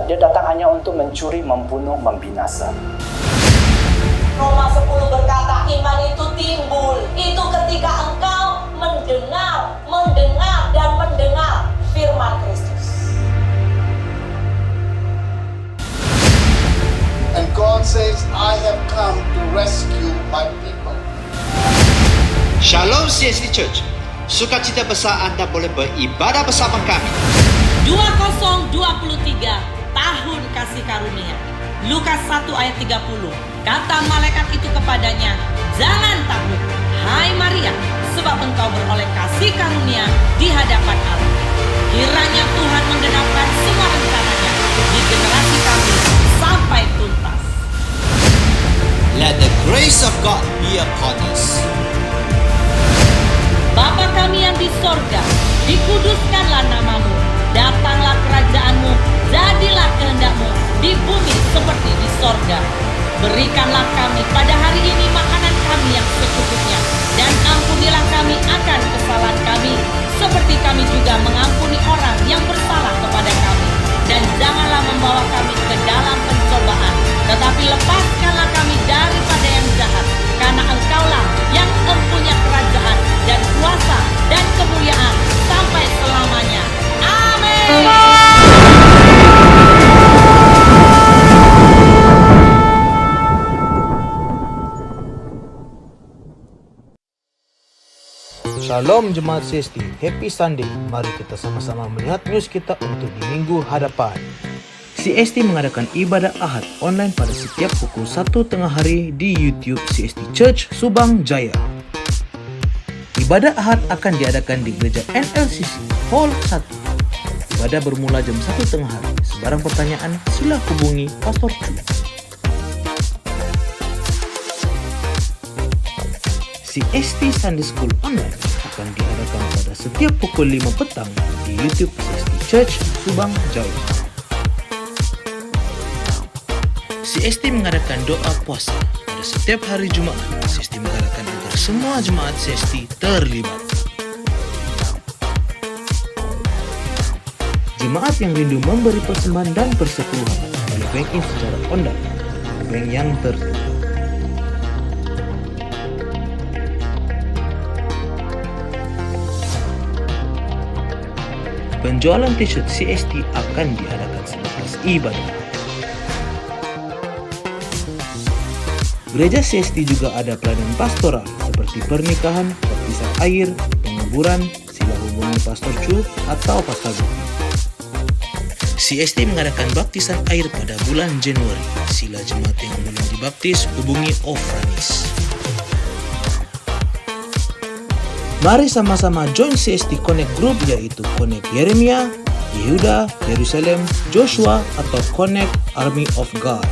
Dia datang hanya untuk mencuri, membunuh, membinasa. Roma 10 berkata, iman itu timbul. Itu ketika engkau mendengar dan mendengar firman Kristus. And God says, I have come to rescue my people. Shalom CST Church. Sukacita besar anda boleh beribadah bersama kami. 2023 tahun kasih karunia. Lukas 1 ayat 30. Kata malaikat itu kepadanya, jangan takut, hai Maria, sebab engkau beroleh kasih karunia di hadapan Allah. Kiranya Tuhan menggenapkan semua rencananya di generasi kami sampai tuntas. Let the grace of God be upon us. Bapa kami yang di sorga, dikuduskanlah namamu, datanglah kerajaanmu, jadilah kehendakmu di bumi seperti di sorga. Berikanlah kami pada hari ini makanan kami yang secukupnya, dan ampunilah kami akan kesalahan kami, seperti kami juga mengampuni orang yang bersalah kepada kami. Dan janganlah membawa kami ke dalam pencobaan, tetapi lepaskanlah kami daripada yang jahat, karena engkaulah yang mempunyai kerajaan dan kuasa dan kemuliaan sampai selamanya. Amin. Shalom Jemaat CST, Happy Sunday. Mari kita sama-sama melihat news kita untuk di minggu hadapan. CST mengadakan ibadah Ahad online pada setiap pukul 1 tengah hari di YouTube CST Church Subang Jaya. Ibadah Ahad akan diadakan di gereja NLCC Hall 1. Ibadah bermula jam 1 tengah hari. Sebarang pertanyaan sila hubungi Pastor Chu. CST Sunday School Online akan diadakan pada setiap pukul 5 petang di YouTube CST Church Subang Jaya. CST mengadakan doa puasa pada setiap hari Jumaat. CST mengadakan agar semua jemaat CST terlibat. Jemaat yang rindu memberi persembahan dan persepuluhan boleh bank in secara online ke bank yang tertutup. Penjualan t-shirt CST akan diadakan selepas ibadah. Gereja CST juga ada pelayanan pastoral seperti pernikahan, baptisan air, penguburan, sila hubungi Pastor Chu atau Pastor Betty. CST mengadakan baptisan air pada bulan Januari. Sila jemaat yang belum dibaptis hubungi Ofranis. Mari sama-sama join CST Connect Group, yaitu Connect Yeremia, Yehuda, Yerusalem, Joshua atau Connect Army of God.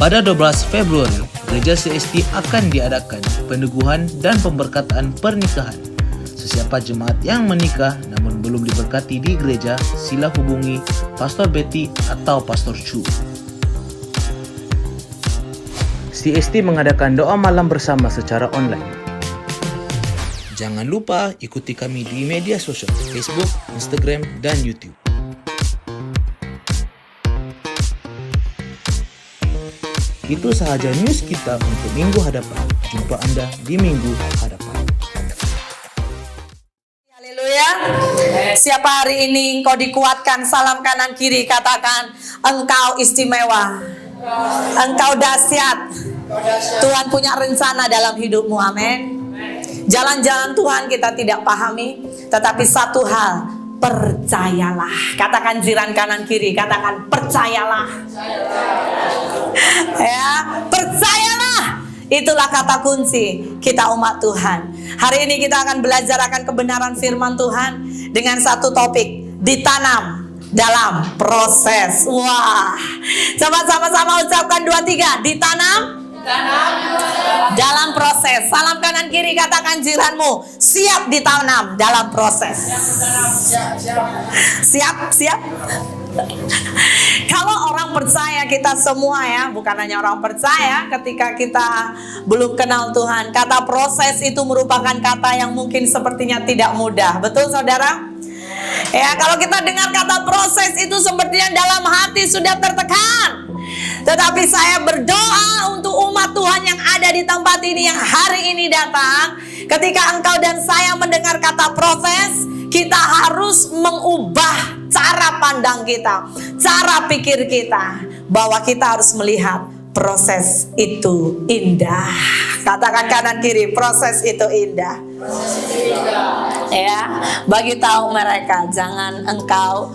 Pada 12 Februari, Gereja CST akan diadakan peneguhan dan pemberkataan pernikahan. Sesiapa jemaat yang menikah namun belum diberkati di gereja, sila hubungi Pastor Betty atau Pastor Chu. CST mengadakan doa malam bersama secara online. Jangan lupa ikuti kami di media sosial Facebook, Instagram, dan YouTube. Itu sahaja news kita untuk minggu hadapan. Jumpa Anda di minggu hadapan. Haleluya. Siapa hari ini engkau dikuatkan, salam kanan kiri, katakan engkau istimewa, engkau dahsyat. Tuhan punya rencana dalam hidupmu, amin. Jalan-jalan Tuhan kita tidak pahami, tetapi satu hal, percayalah. Katakan jiran kanan kiri, katakan percayalah. Ya, percayalah. Itulah kata kunci kita umat Tuhan. Hari ini kita akan belajar akan kebenaran firman Tuhan dengan satu topik, ditanam dalam proses. Wah, coba sama-sama ucapkan 2, 3, ditanam dalam proses. Salam kanan kiri, katakan jiranmu, siap ditanam dalam proses. Siap. Kalau orang percaya, kita semua ya, bukan hanya orang percaya, ketika kita belum kenal Tuhan, kata proses itu merupakan kata yang mungkin sepertinya tidak mudah. Betul saudara? Ya, kalau kita dengar kata proses itu sepertinya dalam hati sudah tertekan. Tetapi saya berdoa untuk umat Tuhan yang ada di tempat ini yang hari ini datang. Ketika engkau dan saya mendengar kata proses, kita harus mengubah cara pandang kita, cara pikir kita, bahwa kita harus melihat proses itu indah. Katakan kanan kiri, proses itu indah. Ya, bagi tahu mereka, jangan engkau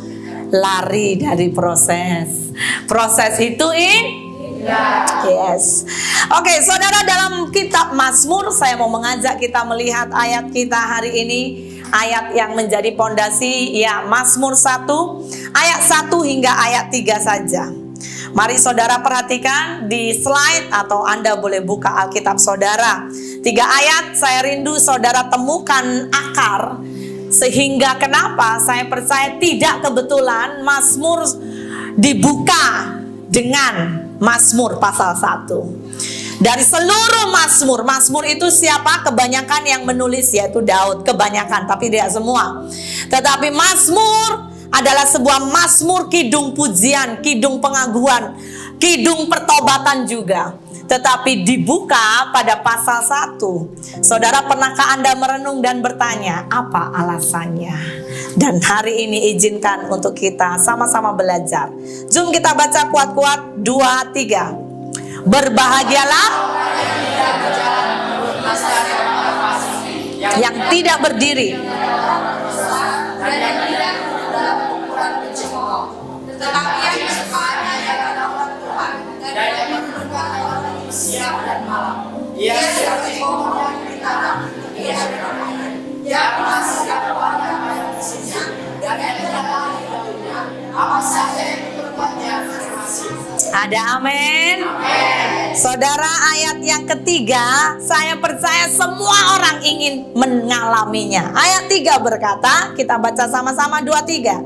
lari dari proses. Proses itu indah. Yes. Oke, saudara, dalam kitab Mazmur saya mau mengajak kita melihat ayat kita hari ini, ayat yang menjadi pondasi, ya, Mazmur 1 ayat 1 hingga ayat 3 saja. Mari saudara perhatikan di slide atau Anda boleh buka Alkitab saudara. 3 ayat saya rindu saudara temukan akar. Sehingga kenapa saya percaya tidak kebetulan Mazmur dibuka dengan Mazmur pasal 1. Dari seluruh Mazmur itu siapa? Kebanyakan yang menulis yaitu Daud. Kebanyakan, tapi tidak semua. Tetapi Mazmur adalah sebuah Mazmur kidung pujian, kidung pengaguan, kidung pertobatan juga. Tetapi dibuka pada pasal 1. Saudara, pernahkah Anda merenung dan bertanya, apa alasannya? Dan hari ini izinkan untuk kita sama-sama belajar. Jom kita baca kuat-kuat, 2, 3. Berbahagialah yang tidak berdiri tetapi yang bersemangat adalah lawan Tuhan dan yang menentukan orang siang dan malam. Ia seperti pohon yang ditanam di tepi air, yang menghasilkan buahnya pada musimnya dan yang tidak lari daunnya. Apa saja yang diperbuatnya berhasil. Ada amin. Saudara, ayat yang ketiga, saya percaya semua orang ingin mengalaminya. Ayat 3 berkata, kita baca sama-sama 2, 3.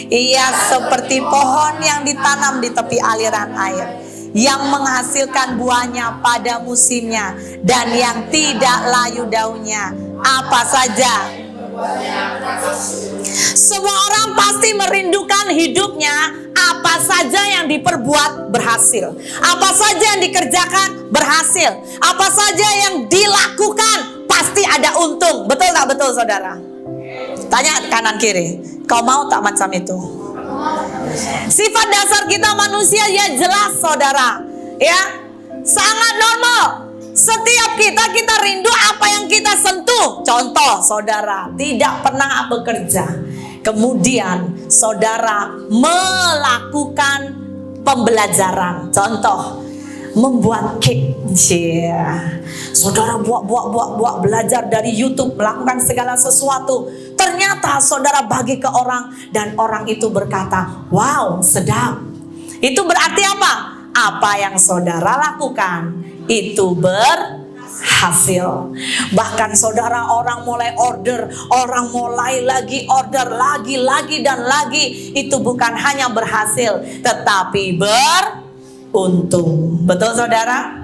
Ia seperti pohon yang ditanam di tepi aliran air, yang menghasilkan buahnya pada musimnya, dan yang tidak layu daunnya. Apa saja? Semua orang pasti merindukan hidupnya, apa saja yang diperbuat berhasil, apa saja yang dikerjakan berhasil, apa saja yang dilakukan pasti ada untung. Betul tak betul saudara? Tanya kanan kiri, kau mau tak macam itu? Sifat dasar kita manusia ya jelas saudara, ya sangat normal. Setiap kita rindu apa yang kita sentuh. Contoh saudara tidak pernah bekerja, kemudian saudara melakukan pembelajaran. Contoh membuat cake. Saudara buat belajar dari YouTube, melakukan segala sesuatu. Ternyata saudara bagi ke orang dan orang itu berkata, wow sedap. Itu berarti apa? Apa yang saudara lakukan itu berhasil. Bahkan saudara, orang mulai order, orang mulai lagi order lagi dan lagi. Itu bukan hanya berhasil, tetapi beruntung. Betul saudara?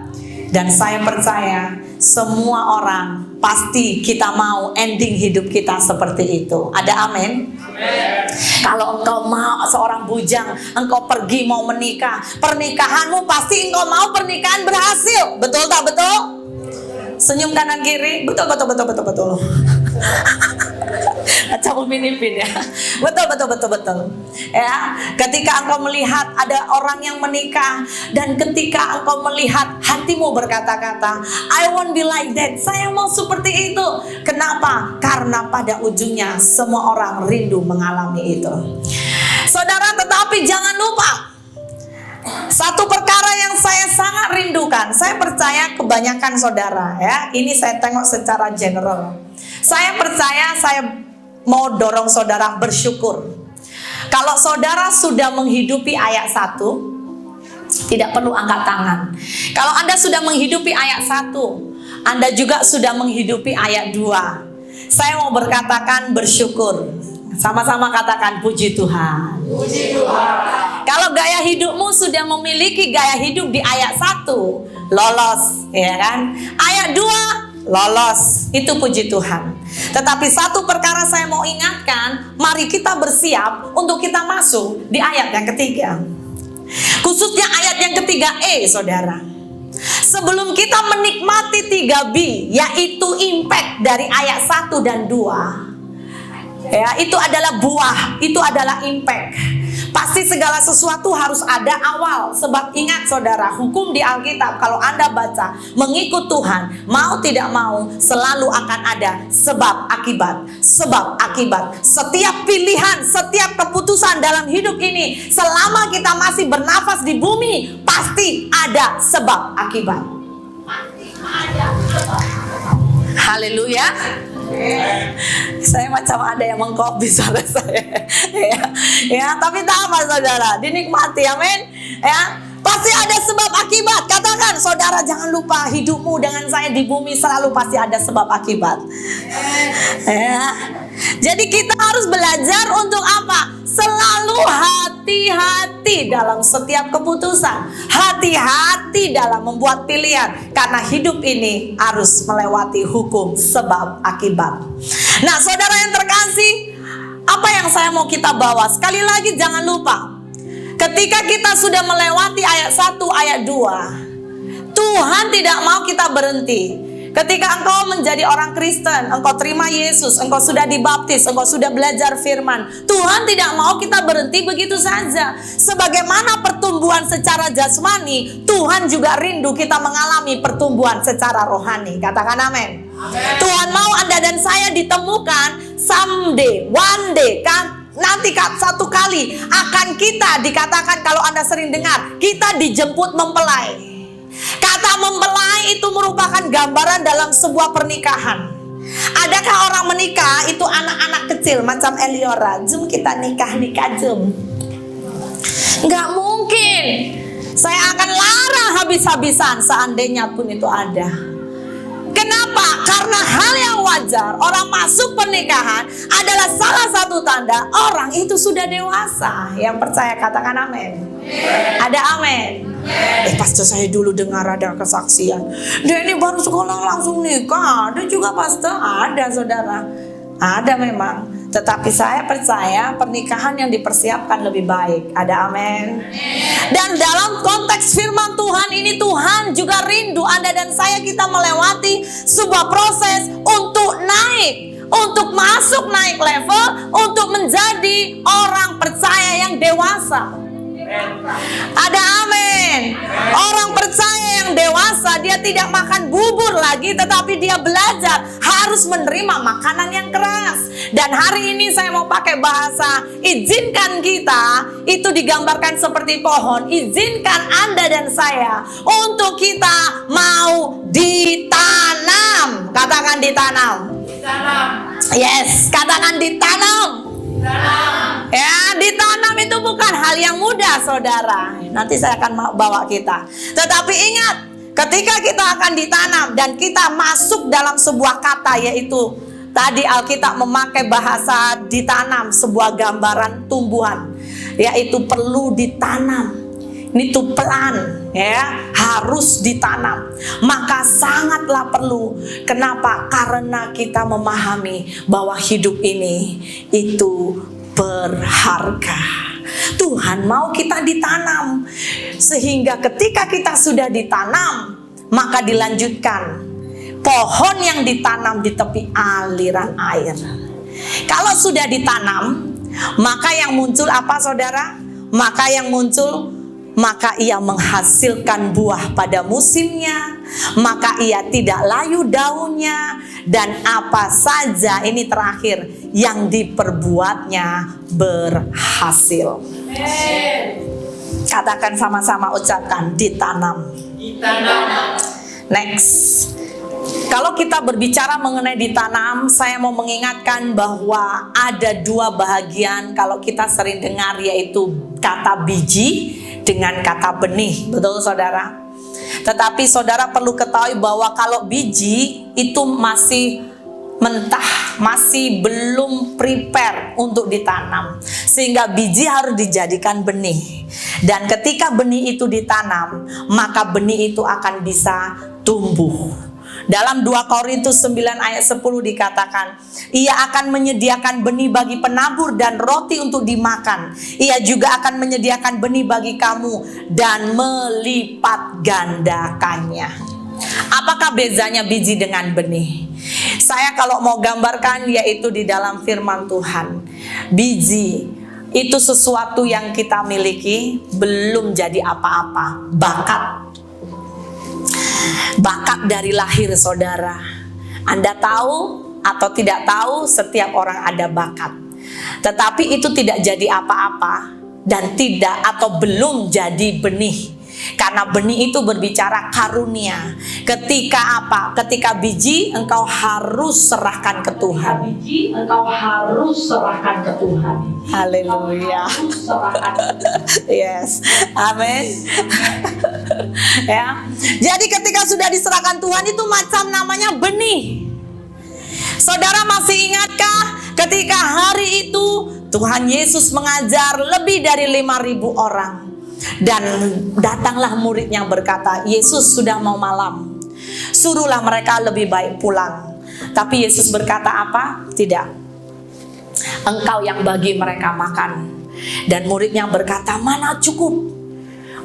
Dan saya percaya semua orang pasti kita mau ending hidup kita seperti itu. Ada amin? Kalau engkau mau seorang bujang, engkau pergi mau menikah, pernikahanmu pasti engkau mau pernikahan berhasil. Betul tak betul? Senyum kanan kiri. Betul. Macam Umi Nipin ya. Betul. Ya, ketika engkau melihat ada orang yang menikah dan ketika engkau melihat hatimu berkata-kata, I won't be like that. Saya mau seperti itu. Kenapa? Karena pada ujungnya semua orang rindu mengalami itu. Saudara, tetapi jangan lupa satu perkara yang saya sangat rindukan. Saya percaya kebanyakan saudara ya, ini saya tengok secara general. Saya percaya, saya mau dorong saudara bersyukur. Kalau saudara sudah menghidupi ayat 1, tidak perlu angkat tangan. Kalau Anda sudah menghidupi ayat 1, Anda juga sudah menghidupi ayat 2. Saya mau berkatakan bersyukur. Sama-sama katakan puji Tuhan. Puji Tuhan. Kalau gaya hidupmu sudah memiliki gaya hidup di ayat 1, lolos, ya kan? Ayat 2 lolos, itu puji Tuhan. Tetapi satu perkara saya mau ingatkan, mari kita bersiap untuk kita masuk di ayat yang ketiga. Khususnya ayat yang ketiga saudara. Sebelum kita menikmati 3B, yaitu impact dari ayat 1 dan 2. Ya, itu adalah buah, itu adalah impact. Pasti segala sesuatu harus ada awal. Sebab ingat saudara, hukum di Alkitab kalau Anda baca, mengikut Tuhan, mau tidak mau, selalu akan ada sebab akibat. Sebab akibat. Setiap pilihan, setiap keputusan dalam hidup ini, selama kita masih bernafas di bumi, pasti ada sebab akibat. Haleluya. Saya macam ada yang mengcopy suara saya. ya, tapi tak apa saudara, dinikmati, amin. Ya, pasti ada sebab akibat. Katakan saudara, jangan lupa hidupmu dengan saya di bumi selalu pasti ada sebab akibat. Ya. Jadi kita harus belajar untuk apa? Selalu hati-hati dalam setiap keputusan. Hati-hati dalam membuat pilihan. Karena hidup ini harus melewati hukum sebab akibat. Nah saudara yang terkasih, apa yang saya mau kita bawa? Sekali lagi jangan lupa, ketika kita sudah melewati ayat 1, ayat 2, Tuhan tidak mau kita berhenti. Ketika engkau menjadi orang Kristen, engkau terima Yesus, engkau sudah dibaptis, engkau sudah belajar firman, Tuhan tidak mau kita berhenti begitu saja. Sebagaimana pertumbuhan secara jasmani, Tuhan juga rindu kita mengalami pertumbuhan secara rohani. Katakan amin. Tuhan mau Anda dan saya ditemukan someday, one day, kan? Nanti satu kali akan kita dikatakan, kalau Anda sering dengar, kita dijemput mempelai. Kata mempelai itu merupakan gambaran dalam sebuah pernikahan. Adakah orang menikah itu anak-anak kecil macam Eliora, jom kita nikah jom? Nggak mungkin. Saya akan larang habis-habisan seandainya pun itu ada. Kenapa? Karena hal yang wajar, orang masuk pernikahan adalah salah satu tanda orang itu sudah dewasa. Yang percaya katakan amin. Ada amin. Pastor saya dulu dengar ada kesaksian, dia ini baru sekolah langsung nikah. Dia juga pastor, ada saudara, ada memang. Tetapi saya percaya pernikahan yang dipersiapkan lebih baik. Ada amin. Dan dalam konteks firman Tuhan ini, Tuhan juga rindu Anda dan saya kita melewati sebuah proses untuk naik, untuk masuk naik level, untuk menjadi orang percaya yang dewasa. Ada amin. Orang percaya yang dewasa, dia tidak makan bubur lagi, tetapi dia belajar harus menerima makanan yang keras. Dan hari ini saya mau pakai bahasa, izinkan kita itu digambarkan seperti pohon. Izinkan Anda dan saya untuk kita mau ditanam. Katakan ditanam. Yes, katakan ditanam. Ya, ditanam itu bukan hal yang mudah saudara. Nanti saya akan bawa kita. Tetapi ingat, ketika kita akan ditanam dan kita masuk dalam sebuah kata, yaitu tadi Alkitab memakai bahasa ditanam, sebuah gambaran tumbuhan, yaitu perlu ditanam. Ini tuh pelan, ya, harus ditanam. Maka sangatlah perlu. Kenapa? Karena kita memahami bahwa hidup ini itu berharga. Tuhan mau kita ditanam, sehingga ketika kita sudah ditanam, maka dilanjutkan. Pohon yang ditanam di tepi aliran air. Kalau sudah ditanam, maka yang muncul apa saudara? Maka ia menghasilkan buah pada musimnya, maka ia tidak layu daunnya, dan apa saja, ini terakhir, yang diperbuatnya berhasil. Katakan sama-sama, ucapkan ditanam. Next. Kalau kita berbicara mengenai ditanam, saya mau mengingatkan bahwa ada dua bahagian kalau kita sering dengar, yaitu kata biji dengan kata benih. Betul saudara? Tetapi saudara perlu ketahui bahwa kalau biji itu masih mentah, masih belum prepare untuk ditanam, sehingga biji harus dijadikan benih. Dan ketika benih itu ditanam, maka benih itu akan bisa tumbuh. Dalam 2 Korintus 9 ayat 10 dikatakan, ia akan menyediakan benih bagi penabur dan roti untuk dimakan. Ia juga akan menyediakan benih bagi kamu dan melipat gandakannya. Apakah bezanya biji dengan benih? Saya kalau mau gambarkan yaitu di dalam firman Tuhan. Biji itu sesuatu yang kita miliki, belum jadi apa-apa. Bakat dari lahir, saudara. Anda tahu atau tidak tahu, setiap orang ada bakat. Tetapi itu tidak jadi apa-apa dan tidak atau belum jadi benih. Karena benih itu berbicara karunia. Ketika apa? Ketika biji, engkau harus serahkan ke Tuhan. Haleluya. Yes. Amin. Ya. Jadi ketika sudah diserahkan Tuhan itu macam namanya benih. Saudara masih ingatkah ketika hari itu Tuhan Yesus mengajar lebih dari 5.000 orang? Dan datanglah murid yang berkata, Yesus sudah mau malam, suruhlah mereka lebih baik pulang. Tapi Yesus berkata apa? Tidak, engkau yang bagi mereka makan. Dan muridnya berkata, mana cukup,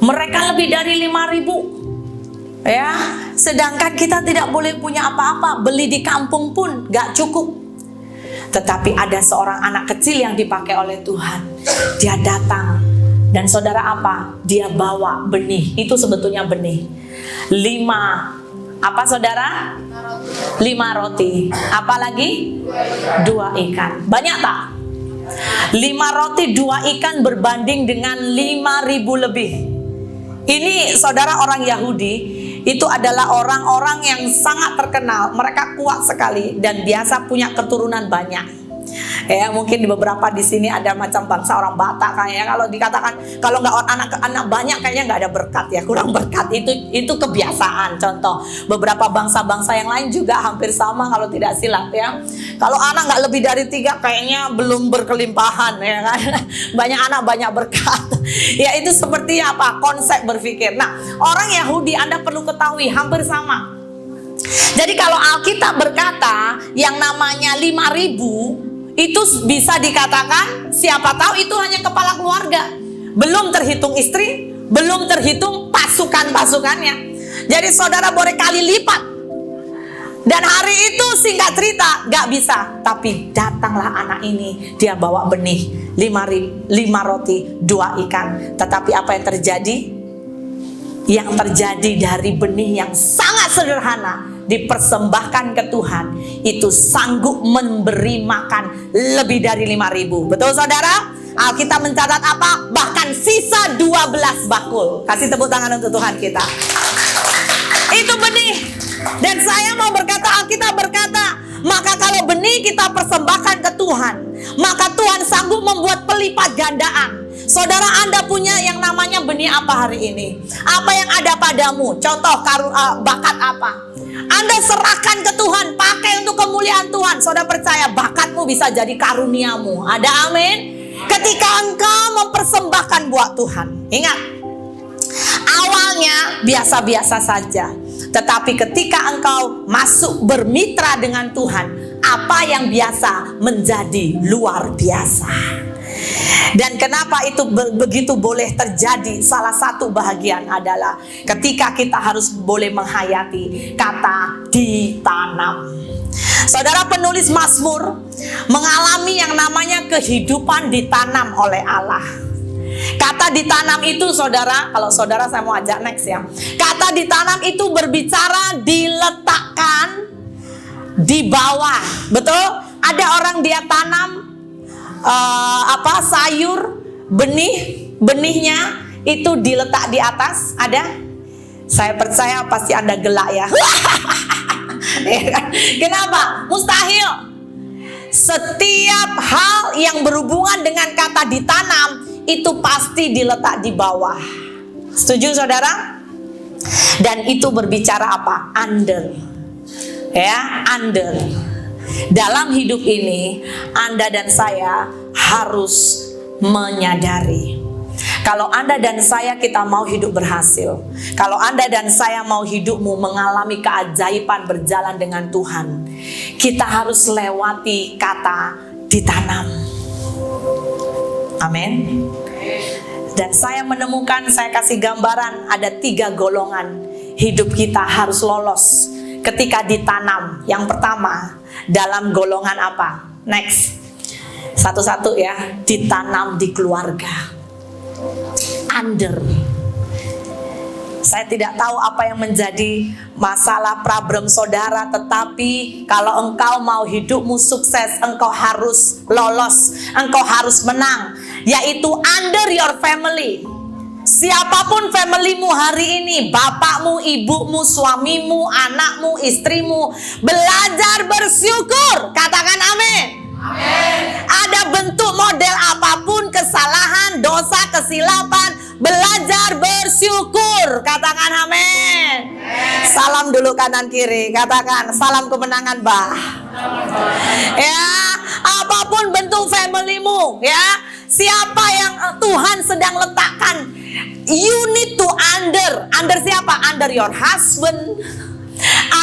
mereka lebih dari 5.000. Ya, sedangkan kita tidak boleh punya apa-apa, beli di kampung pun gak cukup. Tetapi ada seorang anak kecil yang dipakai oleh Tuhan. Dia datang. Dan saudara apa? Dia bawa benih. Itu sebetulnya benih. 5 apa saudara? 5 roti. Apa lagi? 2 ikan. Banyak tak? 5 roti 2 ikan berbanding dengan 5.000 lebih. Ini saudara orang Yahudi. Itu adalah orang-orang yang sangat terkenal. Mereka kuat sekali dan biasa punya keturunan banyak. Ya, mungkin di beberapa di sini ada macam bangsa orang Batak kayaknya, kalau dikatakan kalau nggak anak banyak kayaknya nggak ada berkat ya, kurang berkat. Itu kebiasaan. Contoh beberapa bangsa-bangsa yang lain juga hampir sama kalau tidak silap ya. Kalau anak nggak lebih dari 3 kayaknya belum berkelimpahan ya kan. Banyak anak banyak berkat. Ya itu seperti apa konsep berpikir. Nah orang Yahudi Anda perlu ketahui hampir sama. Jadi kalau Alkitab berkata yang namanya 5.000 itu bisa dikatakan siapa tahu itu hanya kepala keluarga, belum terhitung istri, belum terhitung pasukan-pasukannya. Jadi saudara boleh kali lipat. Dan hari itu singkat cerita gak bisa, tapi datanglah anak ini, dia bawa benih 5 roti 2 ikan. Tetapi apa yang terjadi? Yang terjadi dari benih yang sangat sederhana dipersembahkan ke Tuhan, itu sanggup memberi makan lebih dari 5.000. Betul saudara? Alkitab mencatat apa? Bahkan sisa 12 bakul. Kasih tepuk tangan untuk Tuhan kita. Itu benih. Dan saya mau berkata, Alkitab berkata, maka kalau benih kita persembahkan ke Tuhan, maka Tuhan sanggup membuat pelipat gandaan. Saudara Anda punya yang namanya benih apa hari ini? Apa yang ada padamu? Contoh bakat apa? Anda serahkan ke Tuhan, pakai untuk kemuliaan Tuhan. Saudara percaya bakatmu bisa jadi karuniamu. Ada amin? Ketika engkau mempersembahkan buat Tuhan. Ingat, awalnya biasa-biasa saja. Tetapi ketika engkau masuk bermitra dengan Tuhan, apa yang biasa menjadi luar biasa. Dan kenapa itu begitu boleh terjadi? Salah satu bahagian adalah ketika kita harus boleh menghayati kata ditanam. Saudara penulis Mazmur mengalami yang namanya kehidupan ditanam oleh Allah. Kata ditanam itu saudara, kalau saudara saya mau ajak next ya. Kata ditanam itu berbicara diletakkan di bawah. Betul? Ada orang dia tanam sayur, benihnya itu diletak di atas. Ada? Saya percaya pasti Anda gelak ya. Kenapa? Mustahil. Setiap hal yang berhubungan dengan kata ditanam itu pasti diletak di bawah. Setuju saudara? Dan itu berbicara apa? Andel. Ya, andel. Dalam hidup ini Anda dan saya harus menyadari Kalau Anda dan saya kita mau hidup berhasil, kalau Anda dan saya mau hidupmu mengalami keajaiban berjalan dengan Tuhan, kita harus lewati kata ditanam. Amin. Dan saya menemukan, saya kasih gambaran, ada 3 golongan hidup kita harus lolos ketika ditanam. Yang pertama, dalam golongan apa? Next. Satu-satu ya, ditanam di keluarga. Under. Saya tidak tahu apa yang menjadi masalah problem saudara, tetapi kalau engkau mau hidupmu sukses, engkau harus lolos, engkau harus menang, yaitu under your family. Siapapun familymu hari ini, bapakmu, ibumu, suamimu, anakmu, istrimu, belajar bersyukur. Katakan amin. Ada bentuk model apapun, kesalahan, dosa, kesilapan, belajar bersyukur. Katakan amin. Salam dulu kanan kiri, katakan salam kemenangan bah. Ya, apapun bentuk familymu, ya, siapa yang Tuhan sedang letakkan, you need to under siapa? Under your husband,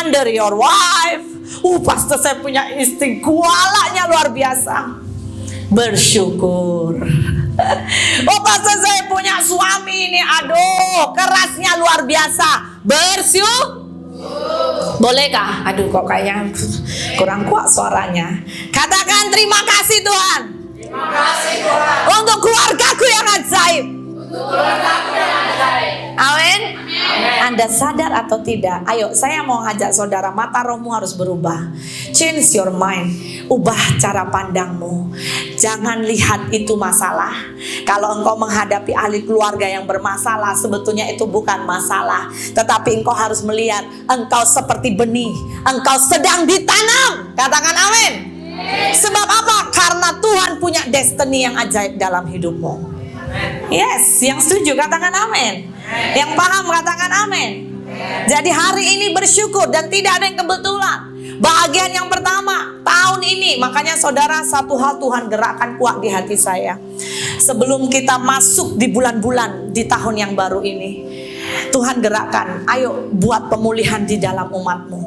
under your wife. Pastor, saya punya istri kualanya luar biasa. Bersyukur. Pastor, saya punya suami ini, aduh, kerasnya luar biasa. Bersyukur. Bolehkah? Aduh, kok kayaknya kurang kuat suaranya. Katakan terima kasih Tuhan. Terima kasih Tuhan. Untuk keluargaku yang ajaib. Amin. Anda sadar atau tidak? Ayo, saya mau ajak saudara, mata rohmu harus berubah. Change your mind. Ubah cara pandangmu. Jangan lihat itu masalah. Kalau engkau menghadapi ahli keluarga yang bermasalah, sebetulnya itu bukan masalah, tetapi engkau harus melihat engkau seperti benih, engkau sedang ditanam. Katakan amin. Sebab apa? Karena Tuhan punya destiny yang ajaib dalam hidupmu. Yes, yang setuju katakan amin. Yang paham katakan amin. Jadi hari ini bersyukur dan tidak ada yang kebetulan. Bahagian yang pertama tahun ini, makanya saudara, satu hal Tuhan gerakkan kuat di hati saya. Sebelum kita masuk di bulan-bulan di tahun yang baru ini, Tuhan gerakkan, ayo buat pemulihan di dalam umatmu.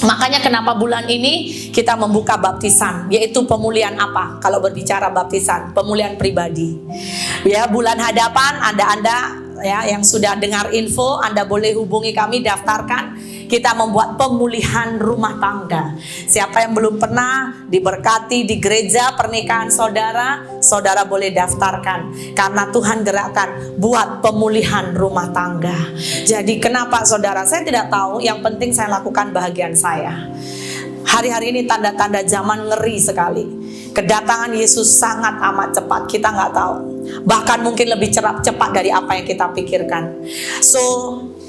Makanya kenapa bulan ini kita membuka baptisan, yaitu pemulihan apa? Kalau berbicara baptisan, pemulihan pribadi. Ya, bulan hadapan Anda ya yang sudah dengar info, Anda boleh hubungi kami, daftarkan. Kita membuat pemulihan rumah tangga. Siapa yang belum pernah diberkati di gereja pernikahan saudara, saudara boleh daftarkan. Karena Tuhan gerakkan buat pemulihan rumah tangga. Jadi kenapa saudara? Saya tidak tahu, yang penting saya lakukan bahagian saya. Hari-hari ini tanda-tanda zaman ngeri sekali. Kedatangan Yesus sangat amat cepat, kita nggak tahu. Bahkan mungkin lebih cepat dari apa yang kita pikirkan. So,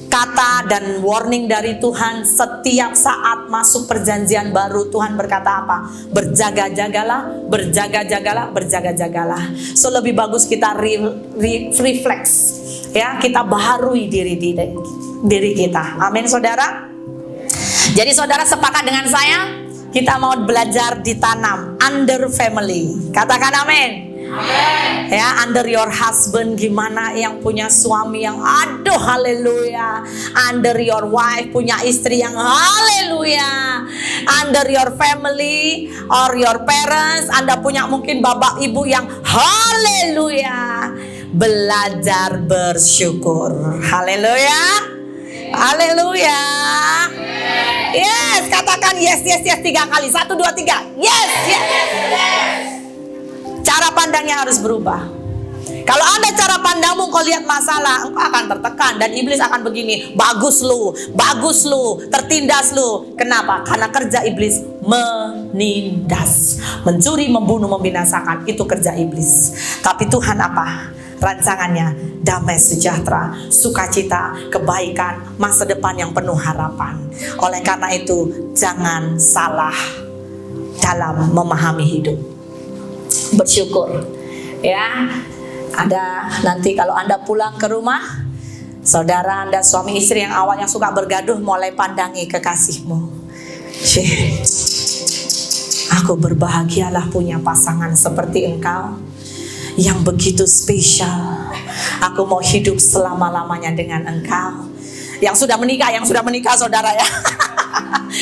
kata dan warning dari Tuhan, setiap saat masuk perjanjian baru, Tuhan berkata apa? Berjaga-jagalah, berjaga-jagalah, berjaga-jagalah. So lebih bagus kita reflex, ya, kita baharui diri kita. Amin saudara. Jadi saudara sepakat dengan saya, kita mau belajar ditanam under family. Katakan amin. Amen. Ya, under your husband, gimana yang punya suami yang aduh haleluya. Under your wife, punya istri yang haleluya. Under your family or your parents, Anda punya mungkin bapak ibu yang haleluya. Belajar bersyukur. Haleluya. Haleluya. Yes, katakan yes 3 kali. 1, 2, 3. Yes. Cara pandangnya harus berubah. Kalau ada cara pandangmu, kau lihat masalah, engkau akan tertekan dan iblis akan begini, bagus lu, tertindas lu. Kenapa? Karena kerja iblis menindas, mencuri, membunuh, membinasakan. Itu kerja iblis. Tapi Tuhan apa? Rancangannya damai sejahtera, sukacita, kebaikan, masa depan yang penuh harapan. Oleh karena itu, jangan salah dalam memahami hidup. Bersyukur, ya. Ada nanti kalau Anda pulang ke rumah, saudara Anda suami istri yang awalnya suka bergaduh, mulai pandangi kekasihmu. Aku berbahagialah punya pasangan seperti engkau, yang begitu spesial, Aku mau hidup selama-lamanya dengan Engkau. Yang sudah menikah saudara ya.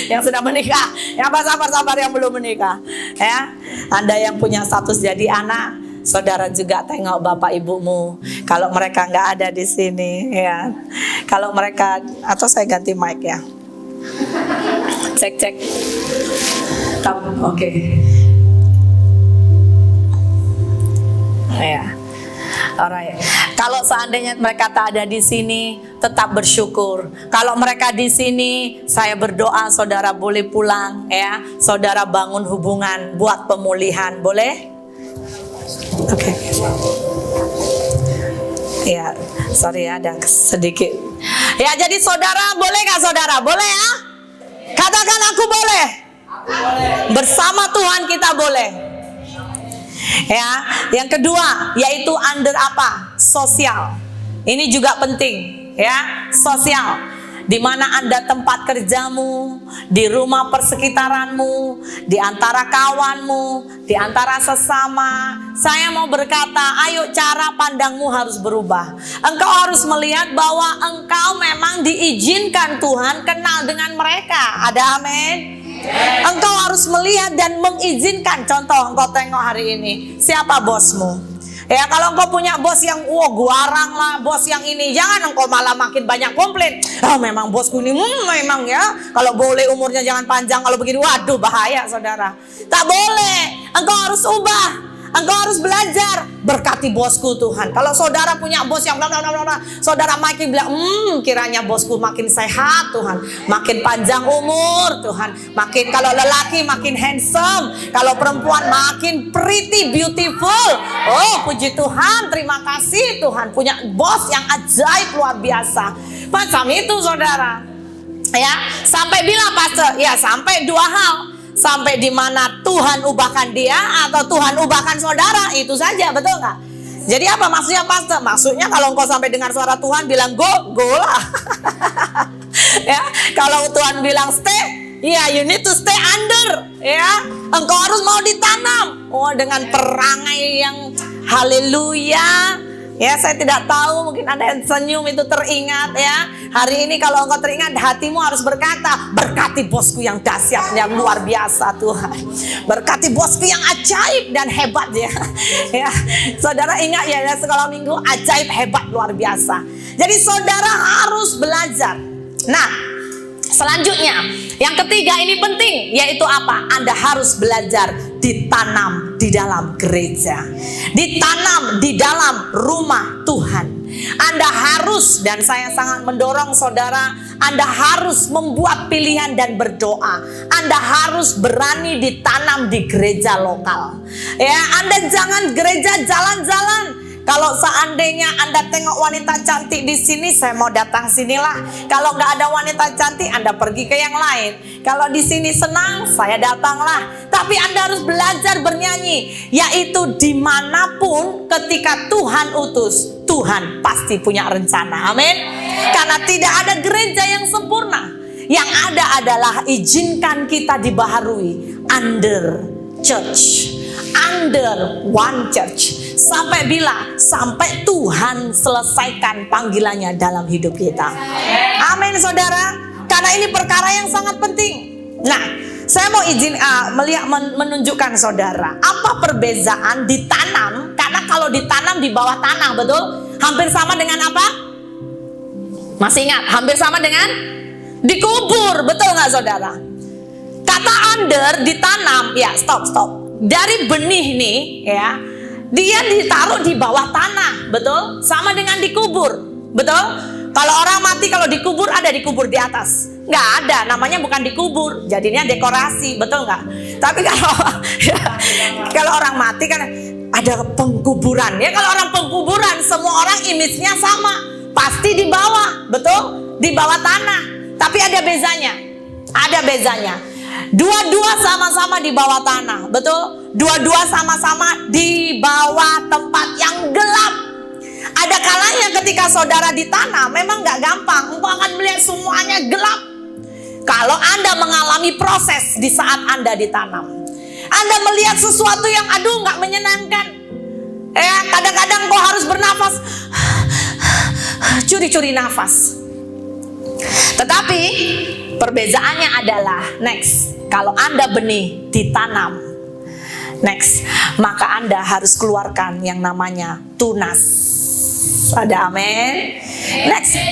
Yang sudah menikah, yang sabar yang belum menikah ya. Anda yang punya status jadi anak, saudara juga tengok bapak ibumu. Kalau mereka nggak ada di sini ya. Kalau mereka, atau saya ganti mic ya. Cek. Oke. Ya. Alright. Kalau seandainya mereka tak ada di sini, tetap bersyukur. Kalau mereka di sini, saya berdoa saudara boleh pulang ya. Saudara bangun hubungan buat pemulihan, boleh? Oke. Ya, sorry ya, ada sedikit. Ya, jadi saudara boleh nggak saudara? Boleh ya? Katakan aku boleh. Bersama Tuhan kita boleh. Ya, yang kedua yaitu under apa? Sosial. Ini juga penting, ya, sosial. Di mana Anda tempat kerjamu, di rumah persekitaranmu, di antara kawanmu, di antara sesama. Saya mau berkata, ayo cara pandangmu harus berubah. Engkau harus melihat bahwa engkau memang diizinkan Tuhan kenal dengan mereka. Ada amin? Engkau harus melihat dan mengizinkan. Contoh, engkau tengok hari ini, siapa bosmu? Ya, kalau engkau punya bos yang guarang lah, bos yang ini, jangan engkau malah makin banyak komplain. Memang bosku ini memang ya, kalau boleh umurnya jangan panjang, kalau begini waduh bahaya saudara. Tak boleh. Engkau harus ubah. Engkau harus belajar. Berkati bosku Tuhan. Kalau saudara punya bos yang saudara makin bilang, kiranya bosku makin sehat Tuhan, makin panjang umur Tuhan, makin, kalau lelaki makin handsome, kalau perempuan makin pretty, beautiful. Oh puji Tuhan, terima kasih Tuhan, punya bos yang ajaib luar biasa. Macam itu saudara. Ya, sampai bila pastor? Ya, sampai dua hal. Sampai di mana Tuhan ubahkan dia atau Tuhan ubahkan saudara, itu saja, betul nggak? Jadi apa maksudnya pastor? Maksudnya kalau engkau sampai dengar suara Tuhan bilang go lah. Ya, kalau Tuhan bilang stay, ya you need to stay under. Ya, engkau harus mau ditanam. Oh, dengan perangai yang haleluya. Ya, saya tidak tahu, mungkin ada yang senyum itu teringat ya. Hari ini kalau engkau teringat, hatimu harus berkata, berkati bosku yang dahsyat, yang luar biasa Tuhan. Berkati bosku yang ajaib dan hebat ya. Ya, saudara ingat ya, sekolah minggu ajaib, hebat, luar biasa. Jadi saudara harus belajar. Nah, selanjutnya, yang ketiga ini penting, yaitu apa? Anda harus belajar ditanam di dalam gereja, ditanam di dalam rumah Tuhan. Anda harus, dan saya sangat mendorong saudara, Anda harus membuat pilihan dan berdoa. Anda harus berani ditanam di gereja lokal. Ya, Anda jangan gereja jalan-jalan. Kalau seandainya Anda tengok wanita cantik di sini, saya mau datang sinilah. Kalau nggak ada wanita cantik, Anda pergi ke yang lain. Kalau di sini senang, saya datanglah. Tapi Anda harus belajar bernyanyi, yaitu dimanapun ketika Tuhan utus, Tuhan pasti punya rencana. Amin. Karena tidak ada gereja yang sempurna. Yang ada adalah izinkan kita dibaharui under church, under one church. Sampai bila? Sampai Tuhan selesaikan panggilannya dalam hidup kita. Amin saudara. Karena ini perkara yang sangat penting. Nah, saya mau izin menunjukkan saudara, apa perbezaan ditanam. Karena kalau ditanam di bawah tanah, betul? Hampir sama dengan apa? Masih ingat? Hampir sama dengan dikubur, betul nggak saudara? Kata under, ditanam, ya stop. Dari benih nih, ya, dia ditaruh di bawah tanah, betul? Sama dengan dikubur, betul? Kalau orang mati, kalau dikubur, ada dikubur di atas? Nggak ada, namanya bukan dikubur, jadinya dekorasi, betul nggak? Tapi kalau orang mati kan ada pengkuburan, ya. Kalau orang pengkuburan, semua orang image-nya sama, pasti di bawah, betul? Di bawah tanah. Tapi ada bezanya, Dua-dua sama-sama di bawah tanah, betul? Dua-dua sama-sama di bawah tempat yang gelap. Ada kalanya ketika saudara ditanam, memang gak gampang. Engkau akan melihat semuanya gelap. Kalau Anda mengalami proses di saat Anda ditanam, Anda melihat sesuatu yang gak menyenangkan. Kadang-kadang kau harus bernafas. curi-curi nafas. Tetapi perbedaannya adalah kalau Anda benih ditanam, maka Anda harus keluarkan yang namanya tunas. Ada amin.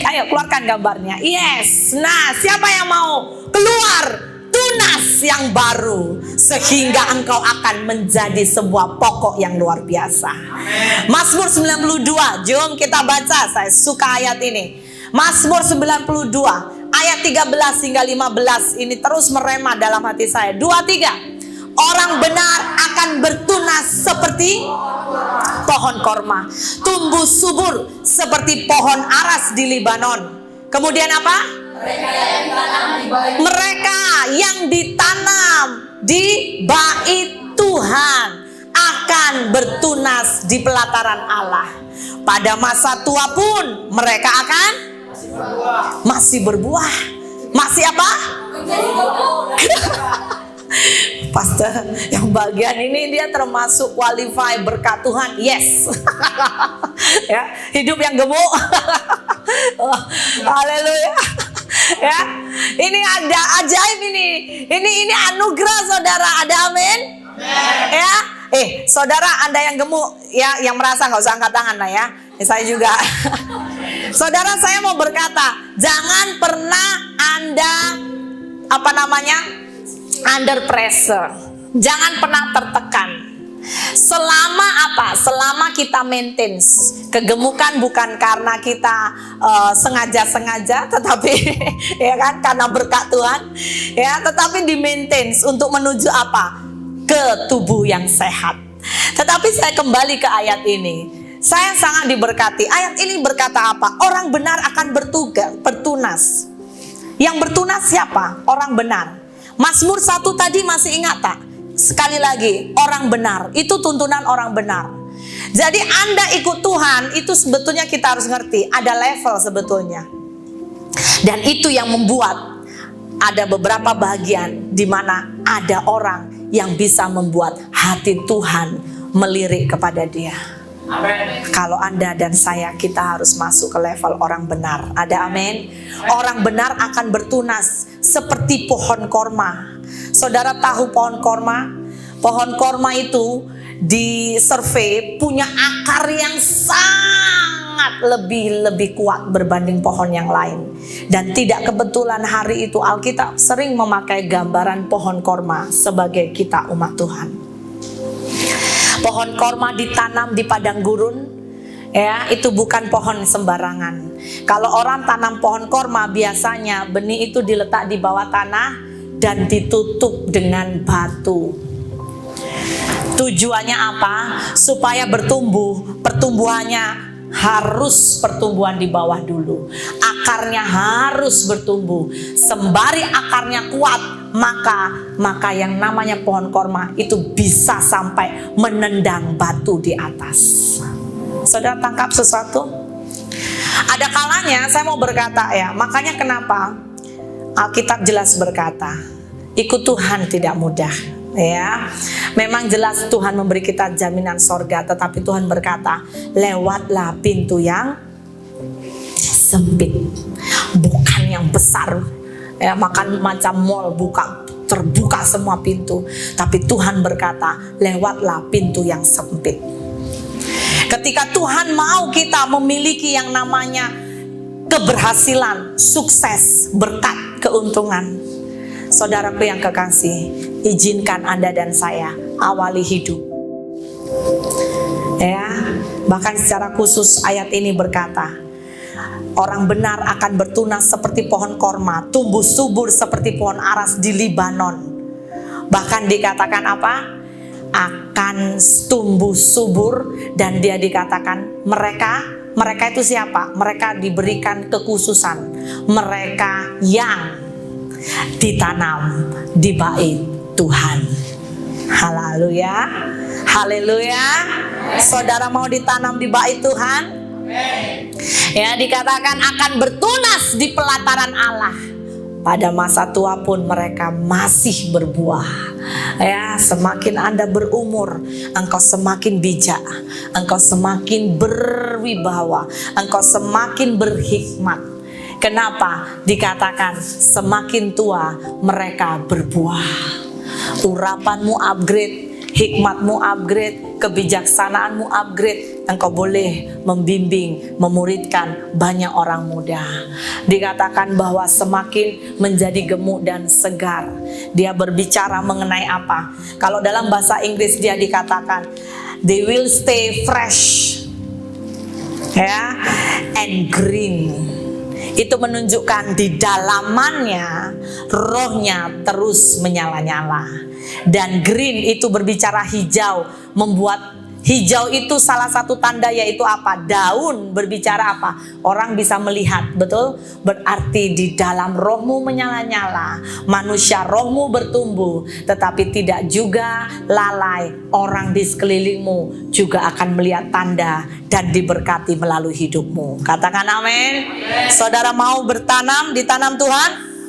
Ayo keluarkan gambarnya. Yes. Nah, siapa yang mau keluar tunas yang baru sehingga engkau akan menjadi sebuah pokok yang luar biasa. Mazmur 92, jom kita baca. Saya suka ayat ini. Mazmur 92 ayat 13 hingga 15 ini terus merema dalam hati saya. 2-3. Orang benar akan bertunas seperti pohon korma, tumbuh subur seperti pohon aras di Libanon. Kemudian apa? Mereka yang ditanam di bait Tuhan akan bertunas di pelataran Allah. Pada masa tua pun mereka akan masih berbuah. Masih apa? Pastor, yang bagian ini dia termasuk qualify berkat Tuhan. Yes. Ya, hidup yang gemuk. Oh, haleluya. Ya, ini ada ajaib ini. Ini anugerah saudara. Ada amin. Ya, saudara Anda yang gemuk ya, yang merasa nggak usah angkat tangan lah ya. Saya juga. Saudara, saya mau berkata, jangan pernah Anda under pressure. Jangan pernah tertekan. Selama kita maintain kegemukan bukan karena kita sengaja-sengaja, tetapi ya kan karena berkat Tuhan, ya, tetapi di maintain untuk menuju apa? Ke tubuh yang sehat. Tetapi saya kembali ke ayat ini. Saya sangat diberkati. Ayat ini berkata apa? Orang benar akan bertunas. Yang bertunas siapa? Orang benar. Mazmur 1 tadi masih ingat tak? Sekali lagi, orang benar. Itu tuntunan orang benar. Jadi Anda ikut Tuhan, itu sebetulnya kita harus ngerti. Ada level sebetulnya. Dan itu yang membuat ada beberapa bagian di mana ada orang yang bisa membuat hati Tuhan melirik kepada Dia. Amen. Kalau Anda dan saya, kita harus masuk ke level orang benar. Ada amin. Orang benar akan bertunas seperti pohon korma. Saudara tahu pohon korma? Pohon korma itu di survei punya akar yang sangat lebih kuat berbanding pohon yang lain. Dan tidak kebetulan hari itu Alkitab sering memakai gambaran pohon korma sebagai kita umat Tuhan. Pohon korma ditanam di padang gurun, ya, itu bukan pohon sembarangan. Kalau orang tanam pohon korma, biasanya benih itu diletak di bawah tanah dan ditutup dengan batu. Tujuannya apa? Supaya pertumbuhannya harus pertumbuhan di bawah dulu. Akarnya harus bertumbuh. Sembari akarnya kuat, maka yang namanya pohon korma itu bisa sampai menendang batu di atas. Saudara tangkap sesuatu? Ada kalanya saya mau berkata ya, makanya kenapa Alkitab jelas berkata, ikut Tuhan tidak mudah. Ya, memang jelas Tuhan memberi kita jaminan sorga, tetapi Tuhan berkata, lewatlah pintu yang sempit, bukan yang besar. Ya, makan macam mall terbuka semua pintu, tapi Tuhan berkata, lewatlah pintu yang sempit. Ketika Tuhan mau kita memiliki yang namanya keberhasilan, sukses, berkat, keuntungan, saudaraku yang kekasih, izinkan Anda dan saya awali hidup. Ya, bahkan secara khusus ayat ini berkata, orang benar akan bertunas seperti pohon korma, tumbuh subur seperti pohon aras di Libanon. Bahkan dikatakan apa? Akan tumbuh subur, dan dia dikatakan mereka itu siapa? Mereka diberikan kekhususan, mereka yang ditanam di bait Tuhan. Haleluya. Haleluya. Saudara mau ditanam di bait Tuhan? Ya, dikatakan akan bertunas di pelataran Allah. Pada masa tua pun mereka masih berbuah. Ya, semakin Anda berumur, engkau semakin bijak, engkau semakin berwibawa, engkau semakin berhikmat. Kenapa? Dikatakan semakin tua mereka berbuah. Urapanmu upgrade, hikmatmu upgrade, kebijaksanaanmu upgrade. Engkau boleh membimbing, memuridkan banyak orang muda. Dikatakan bahwa semakin menjadi gemuk dan segar. Dia berbicara mengenai apa? Kalau dalam bahasa Inggris dia dikatakan they will stay fresh, ya, and green. Itu menunjukkan di dalamannya rohnya terus menyala-nyala. Dan green itu berbicara hijau, membuat hijau itu salah satu tanda, yaitu apa? Daun berbicara apa? Orang bisa melihat, betul? Berarti di dalam rohmu menyala-nyala, manusia rohmu bertumbuh, tetapi tidak juga lalai. Orang di sekelilingmu juga akan melihat tanda dan diberkati melalui hidupmu. Katakan amin. Saudara mau bertanam, ditanam Tuhan?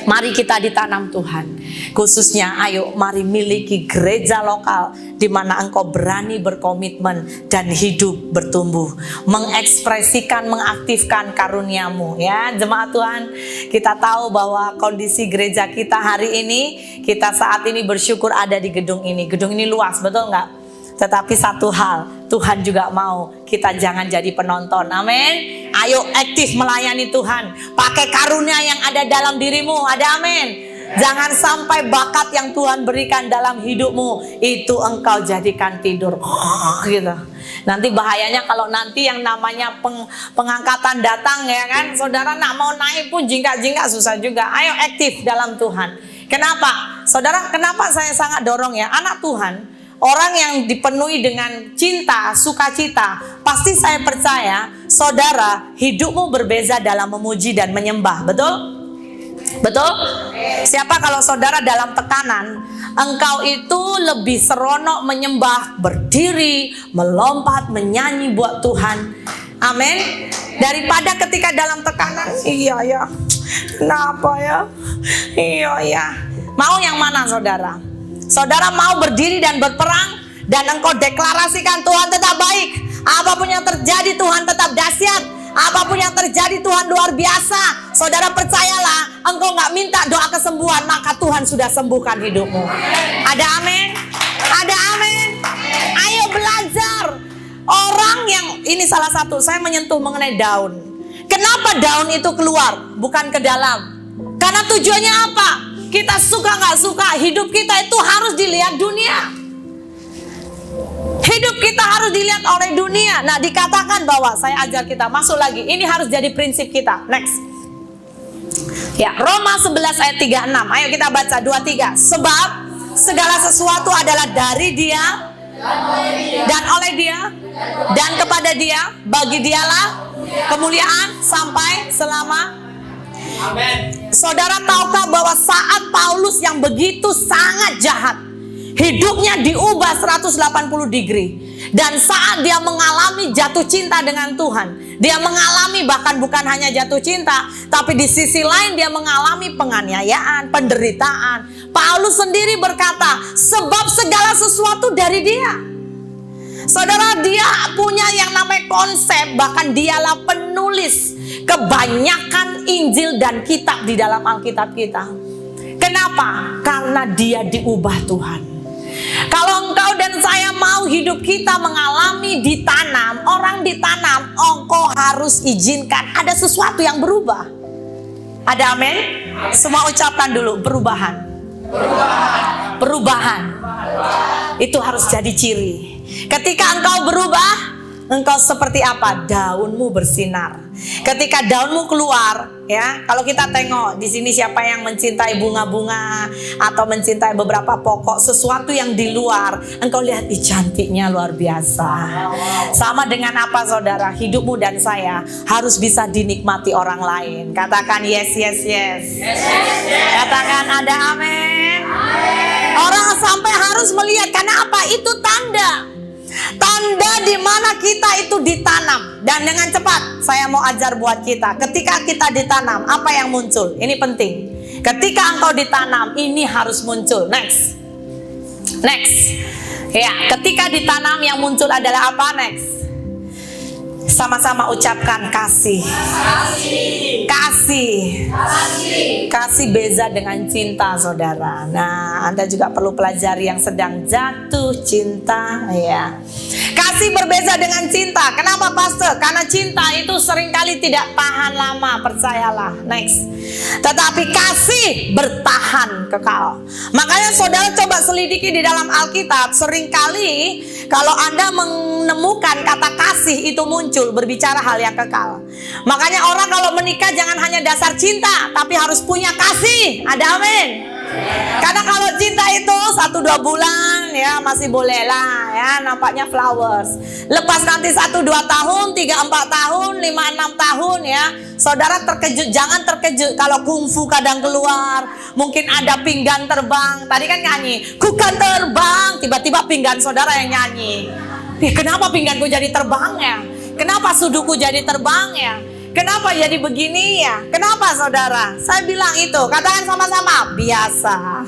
Mari kita ditanam Tuhan. Khususnya ayo mari miliki gereja lokal di mana engkau berani berkomitmen dan hidup bertumbuh, mengekspresikan, mengaktifkan karuniamu, ya jemaat Tuhan. Kita tahu bahwa kondisi gereja kita hari ini, kita saat ini bersyukur ada di gedung ini. Gedung ini luas, betul nggak? Tetapi satu hal, Tuhan juga mau kita jangan jadi penonton. Amin. Ayo aktif melayani Tuhan. Pakai karunia yang ada dalam dirimu. Ada amin. Jangan sampai bakat yang Tuhan berikan dalam hidupmu itu engkau jadikan tidur. Gitu. Nanti bahayanya kalau nanti yang namanya pengangkatan datang, ya kan. Saudara nak mau naik pun jingkak-jingkak susah juga. Ayo aktif dalam Tuhan. Kenapa? Saudara, kenapa saya sangat dorong ya anak Tuhan, orang yang dipenuhi dengan cinta, sukacita, pasti saya percaya, saudara, hidupmu berbeza dalam memuji dan menyembah, betul? Betul? Siapa kalau saudara dalam tekanan, engkau itu lebih seronok menyembah, berdiri, melompat, menyanyi buat Tuhan. Amin. Daripada ketika dalam tekanan, iya ya, kenapa ya? Iya ya. Mau yang mana saudara? Saudara mau berdiri dan berperang dan engkau deklarasikan Tuhan tetap baik. Apapun yang terjadi Tuhan tetap dahsyat. Apapun yang terjadi Tuhan luar biasa. Saudara percayalah, engkau gak minta doa kesembuhan, maka Tuhan sudah sembuhkan hidupmu. Ada amin? Ada amin? Ayo belajar. Orang yang, ini salah satu, saya menyentuh mengenai daun. Kenapa daun itu keluar, bukan ke dalam? Karena tujuannya apa? Kita suka gak suka, hidup kita itu harus dilihat dunia. Hidup kita harus dilihat oleh dunia. Nah, dikatakan bahwa saya ajar kita masuk lagi. Ini harus jadi prinsip kita. Next. Ya, Roma 11 ayat 36. Ayo kita baca 2-3. Sebab segala sesuatu adalah dari Dia dan oleh Dia dan kepada Dia, bagi Dialah kemuliaan sampai selama. Amin. Saudara tahukah bahwa saat Paulus yang begitu sangat jahat, hidupnya diubah 180 degree. Dan saat dia mengalami jatuh cinta dengan Tuhan, dia mengalami bahkan bukan hanya jatuh cinta, tapi di sisi lain dia mengalami penganiayaan, penderitaan. Paulus sendiri berkata, sebab segala sesuatu dari Dia. Saudara, dia punya yang namanya konsep, bahkan dialah penulis kebanyakan Injil dan kitab di dalam Alkitab kita. Kenapa? Karena dia diubah Tuhan. Kalau engkau dan saya mau hidup kita mengalami ditanam, orang ditanam, engkau harus izinkan ada sesuatu yang berubah. Ada amin? Semua ucapkan dulu, perubahan. Perubahan. Itu harus jadi ciri. Ketika engkau berubah, engkau seperti apa? Daunmu bersinar. Ketika daunmu keluar, ya, kalau kita tengok di sini siapa yang mencintai bunga-bunga atau mencintai beberapa pokok, sesuatu yang di luar, engkau lihat cantiknya luar biasa. Sama dengan apa saudara? Hidupmu dan saya harus bisa dinikmati orang lain. Katakan yes, yes, yes. Katakan ada amin. Orang sampai harus melihat, karena apa? Itu tanda. Tanda di mana kita itu ditanam. Dan dengan cepat saya mau ajar buat kita, ketika kita ditanam, apa yang muncul? Ini penting. Ketika engkau ditanam, ini harus muncul. Next. Next. Ya, ketika ditanam yang muncul adalah apa? Next. Sama-sama ucapkan kasih. Kasih beza dengan cinta, saudara. Nah, Anda juga perlu pelajari yang sedang jatuh cinta, ya. Kasih berbeza dengan cinta. Kenapa, Pastor? Karena cinta itu seringkali tidak tahan lama, percayalah. Next. Tetapi kasih bertahan kekal. Makanya saudara coba selidiki di dalam Alkitab. Seringkali kalau Anda menemukan kata kasih itu muncul berbicara hal yang kekal. Makanya orang kalau menikah jangan hanya dasar cinta, tapi harus punya kasih. Ada amin? Karena kalau cinta itu 1-2 bulan ya masih boleh lah ya, nampaknya flowers. Lepas nanti 1-2 tahun, 3-4 tahun, 5-6 tahun ya, saudara terkejut. Jangan terkejut kalau kungfu kadang keluar, mungkin ada pinggan terbang. Tadi kan nyanyi, ku kan terbang, tiba-tiba pinggan saudara yang nyanyi. Kenapa pingganku jadi terbang ya? Kenapa suduku jadi terbang ya? Kenapa jadi begini ya? Kenapa saudara? Saya bilang itu, katakan sama-sama, biasa.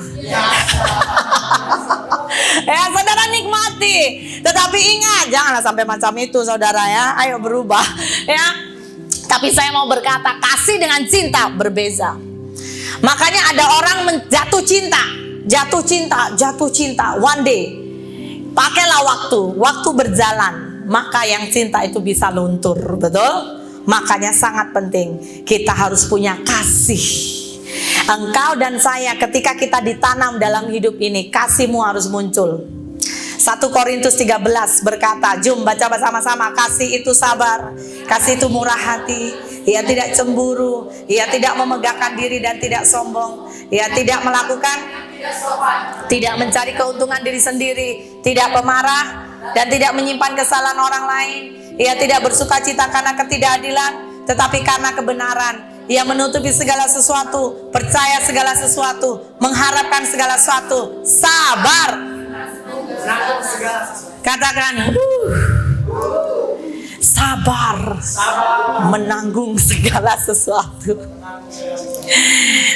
Ya, saudara nikmati. Tetapi ingat, janganlah sampai macam itu saudara ya. Ayo berubah ya. Tapi saya mau berkata, kasih dengan cinta berbeza. Makanya ada orang jatuh cinta. One day, pakailah waktu berjalan, maka yang cinta itu bisa luntur, betul? Makanya sangat penting kita harus punya kasih. Engkau dan saya ketika kita ditanam dalam hidup ini, kasihmu harus muncul. 1 Korintus 13 berkata, jom baca bersama-sama. Kasih itu sabar, kasih itu murah hati, ia tidak cemburu, ia tidak memegahkan diri dan tidak sombong, ia tidak melakukan, tidak mencari keuntungan diri sendiri, tidak pemarah dan tidak menyimpan kesalahan orang lain. Ia tidak bersuka cita karena ketidakadilan, tetapi karena kebenaran. Ia menutupi segala sesuatu, percaya segala sesuatu, mengharapkan segala sesuatu, sabar. Katakan, sabar, menanggung segala sesuatu.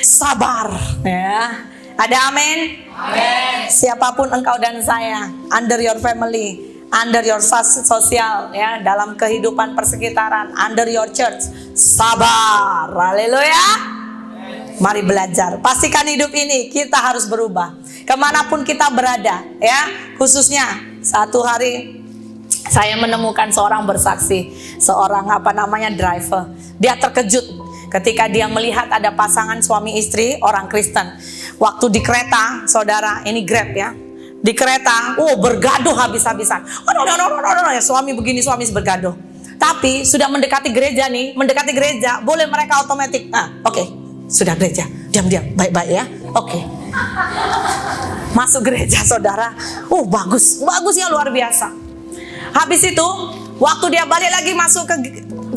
Sabar, ya. Ada amin? Siapapun engkau dan saya, under your family, under your sosial ya, dalam kehidupan persekitaran, under your church, sabar. Haleluya. Mari belajar. Pastikan hidup ini kita harus berubah. Kemanapun kita berada ya. Khususnya satu hari saya menemukan seorang bersaksi, seorang driver. Dia terkejut ketika dia melihat ada pasangan suami istri orang Kristen. Waktu di kereta, saudara, ini Grab ya. Di kereta, bergaduh habis-habisan. Suami begini, suami bergaduh. Tapi sudah mendekati gereja, boleh mereka otomatis. Oke, sudah gereja, diam-diam, baik-baik ya. Oke. Masuk gereja, saudara. Bagusnya luar biasa. Habis itu, waktu dia balik lagi masuk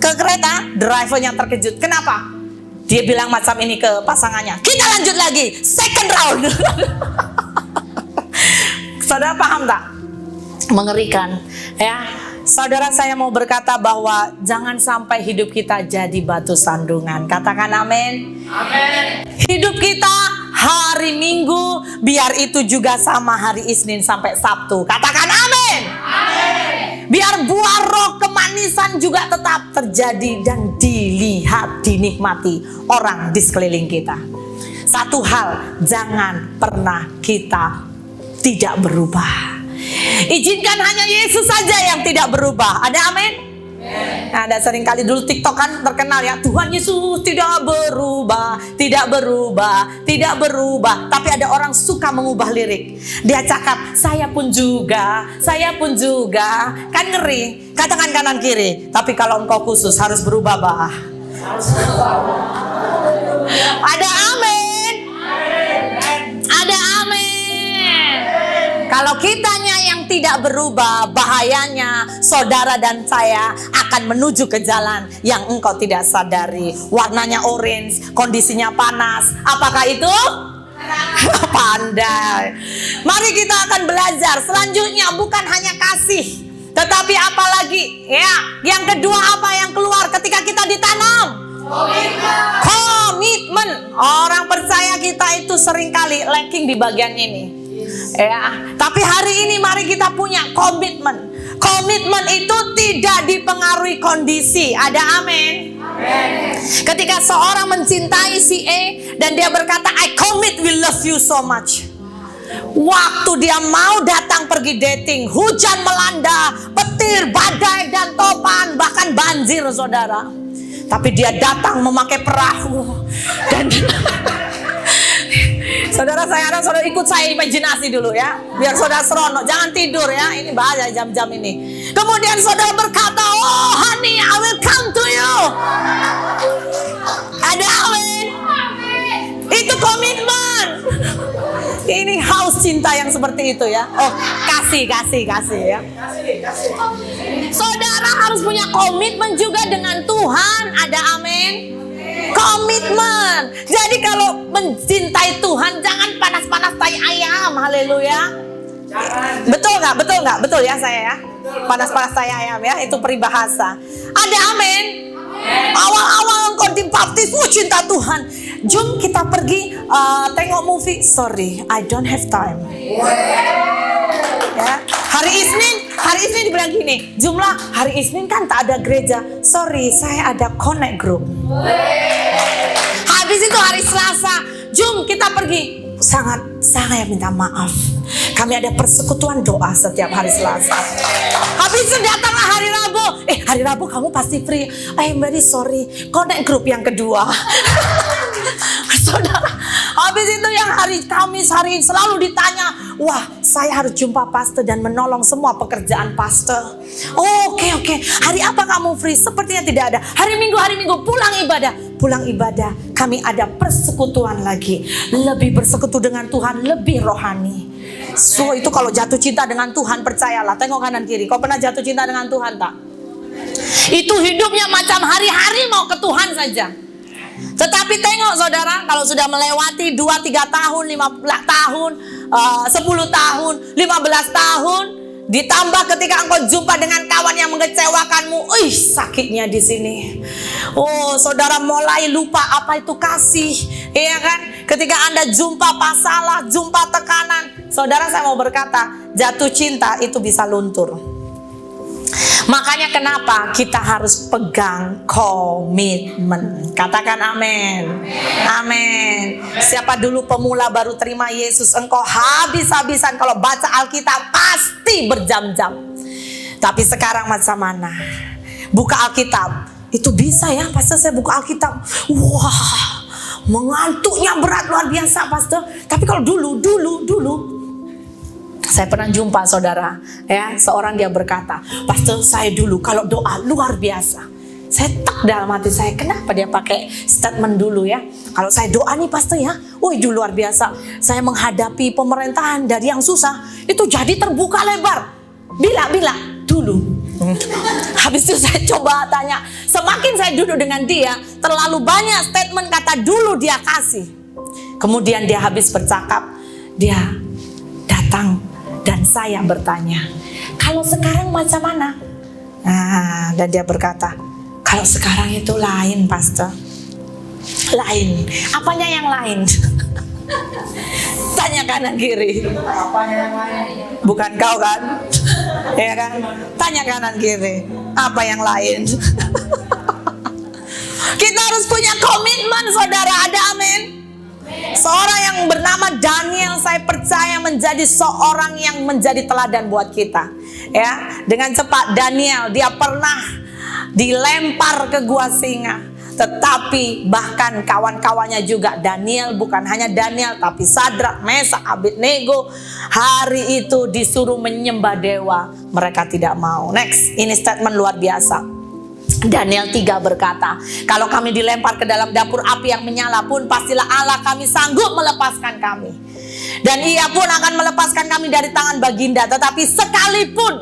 ke kereta, drivernya terkejut. Kenapa? Dia bilang macam ini ke pasangannya. Kita lanjut lagi, second round. Saudara paham tak? Mengerikan ya. Saudara, saya mau berkata bahwa jangan sampai hidup kita jadi batu sandungan. Katakan amin. Amin. Hidup kita hari Minggu biar itu juga sama hari Isnin sampai Sabtu. Katakan amin. Amin. Biar buah roh kemanisan juga tetap terjadi dan dilihat, dinikmati orang di sekeliling kita. Satu hal, jangan pernah kita tidak berubah. Izinkan hanya Yesus saja yang tidak berubah. Ada amin? Ada sering kali dulu TikTok kan terkenal ya, Tuhan Yesus tidak berubah, tidak berubah, tidak berubah. Tapi ada orang suka mengubah lirik. Dia cakap, saya pun juga. Kan ngeri. Katakan kanan kiri. Tapi kalau engkau khusus harus berubah, bah. Ada amin? Ada amin? Kalau kitanya yang tidak berubah, bahayanya saudara dan saya akan menuju ke jalan yang engkau tidak sadari. Warnanya orange, kondisinya panas. Apakah itu? Pandai. Mari kita akan belajar. Selanjutnya bukan hanya kasih, tetapi apa lagi? Ya, yang kedua apa yang keluar ketika kita ditanam? Komitmen. Orang percaya kita itu seringkali lacking di bagian ini. Ya, tapi hari ini mari kita punya komitmen. Komitmen itu tidak dipengaruhi kondisi. Ada amin? Ketika seorang mencintai si E dan dia berkata, I commit, will love you so much. Waktu dia mau datang pergi dating, hujan melanda, petir, badai, dan topan, bahkan banjir, saudara. Tapi dia datang memakai perahu. Dan saudara, saya harap saudara ikut saya imajinasi dulu ya, biar saudara seronok. Jangan tidur ya, ini bahaya jam-jam ini. Kemudian saudara berkata, oh honey, I will come to you. Ada amin? Itu komitmen. Ini haus cinta yang seperti itu ya. Oh, kasih ya. Saudara harus punya komitmen juga dengan Tuhan. Ada amin? Komitmen. Jadi kalau mencintai Tuhan, jangan panas-panas tai ayam. Haleluya. Betul nggak? Betul ya saya ya. Panas-panas tai ayam ya. Itu peribahasa. Ada amin? Awal-awal engkau dibaptis, cinta Tuhan. Jom kita pergi tengok movie. Sorry, I don't have time. Ya. Hari Isnin dibilang gini, jumlah hari Isnin kan tak ada gereja. Sorry, saya ada connect group. Habis itu hari Selasa, jom kita pergi. Sangat minta maaf. Kami ada persekutuan doa setiap hari Selasa. Habis itu datanglah hari Rabu. Hari Rabu kamu pasti free. I'm very sorry. Connect group yang kedua. Saudara, habis itu yang hari Kamis hari ini selalu ditanya, wah saya harus jumpa pastor dan menolong semua pekerjaan pastor. Oke. Hari apa kamu free? Sepertinya tidak ada. Hari Minggu pulang ibadah. Kami ada persekutuan lagi. Lebih bersekutu dengan Tuhan, lebih rohani. So itu kalau jatuh cinta dengan Tuhan, percayalah, tengok kanan kiri. Kau pernah jatuh cinta dengan Tuhan tak? Itu hidupnya macam hari-hari mau ke Tuhan saja. Tetapi tengok saudara, kalau sudah melewati 2-3 tahun, 15 tahun, 10 tahun, 15 tahun, ditambah ketika engkau jumpa dengan kawan yang mengecewakanmu, sakitnya di sini. Oh, saudara mulai lupa apa itu kasih, iya kan? Ketika Anda jumpa masalah, jumpa tekanan, saudara saya mau berkata, jatuh cinta itu bisa luntur. Makanya kenapa kita harus pegang komitmen. Katakan amin. Amin. Siapa dulu pemula baru terima Yesus, engkau habis-habisan kalau baca Alkitab pasti berjam-jam. Tapi sekarang macam mana? Buka Alkitab. Itu bisa ya, pastor saya buka Alkitab. Wah, mengantuknya berat luar biasa pastor. Tapi kalau dulu saya pernah jumpa saudara, ya, seorang dia berkata, pastor saya dulu kalau doa luar biasa. Saya tak dalam hati saya, kenapa dia pakai statement dulu ya? Kalau saya doa nih pastor ya, itu luar biasa. Saya menghadapi pemerintahan dari yang susah, itu jadi terbuka lebar. Bila dulu. Habis itu saya coba tanya, semakin saya duduk dengan dia, terlalu banyak statement kata dulu dia kasih. Kemudian dia habis bercakap, dia datang dan saya bertanya, kalau sekarang macam mana? Dan dia berkata, kalau sekarang itu lain pastor. Lain. Apanya yang lain? Tanya kanan kiri. Apanya yang lain? Bukan kau kan? Ya kan? Tanya kanan kiri. Apa yang lain? Kita harus punya komitmen saudara. Ada amin? Seorang yang bernama Daniel, saya percaya menjadi seorang yang menjadi teladan buat kita. Ya, dengan cepat Daniel, dia pernah dilempar ke gua singa. Tetapi bahkan kawan-kawannya juga, Daniel, bukan hanya Daniel tapi Sadrak, Mesak, Abednego, hari itu disuruh menyembah dewa. Mereka tidak mau. Next, ini statement luar biasa. Daniel 3 berkata, kalau kami dilempar ke dalam dapur api yang menyala pun, pastilah Allah kami sanggup melepaskan kami. Dan ia pun akan melepaskan kami dari tangan Baginda. Tetapi sekalipun,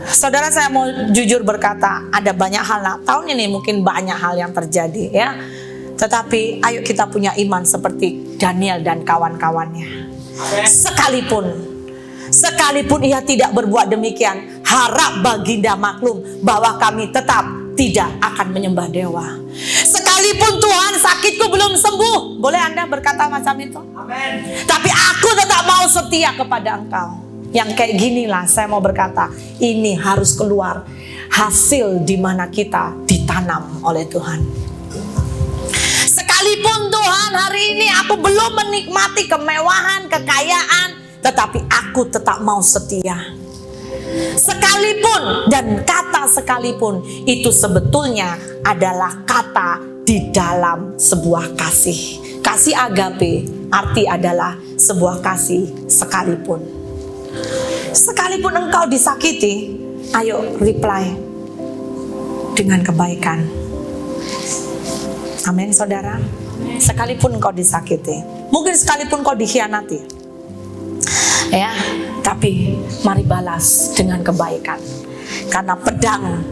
saudara saya mau jujur berkata, ada banyak hal, tahun ini mungkin banyak hal yang terjadi ya. Tetapi ayo kita punya iman seperti Daniel dan kawan-kawannya. Sekalipun ia tidak berbuat demikian, harap Baginda maklum bahwa kami tetap tidak akan menyembah dewa. Sekalipun Tuhan sakitku belum sembuh. Boleh Anda berkata macam itu? Amin. Tapi aku tetap mau setia kepada Engkau. Yang kayak ginilah saya mau berkata, ini harus keluar hasil di mana kita ditanam oleh Tuhan. Sekalipun Tuhan hari ini aku belum menikmati kemewahan, kekayaan, tetapi aku tetap mau setia. Sekalipun, dan kata sekalipun itu sebetulnya adalah kata di dalam sebuah kasih. Kasih agape arti adalah sebuah kasih sekalipun. Sekalipun engkau disakiti, ayo reply dengan kebaikan. Amin saudara. Sekalipun engkau disakiti, mungkin sekalipun engkau dikhianati, ya, tapi mari balas dengan kebaikan. Karena pedang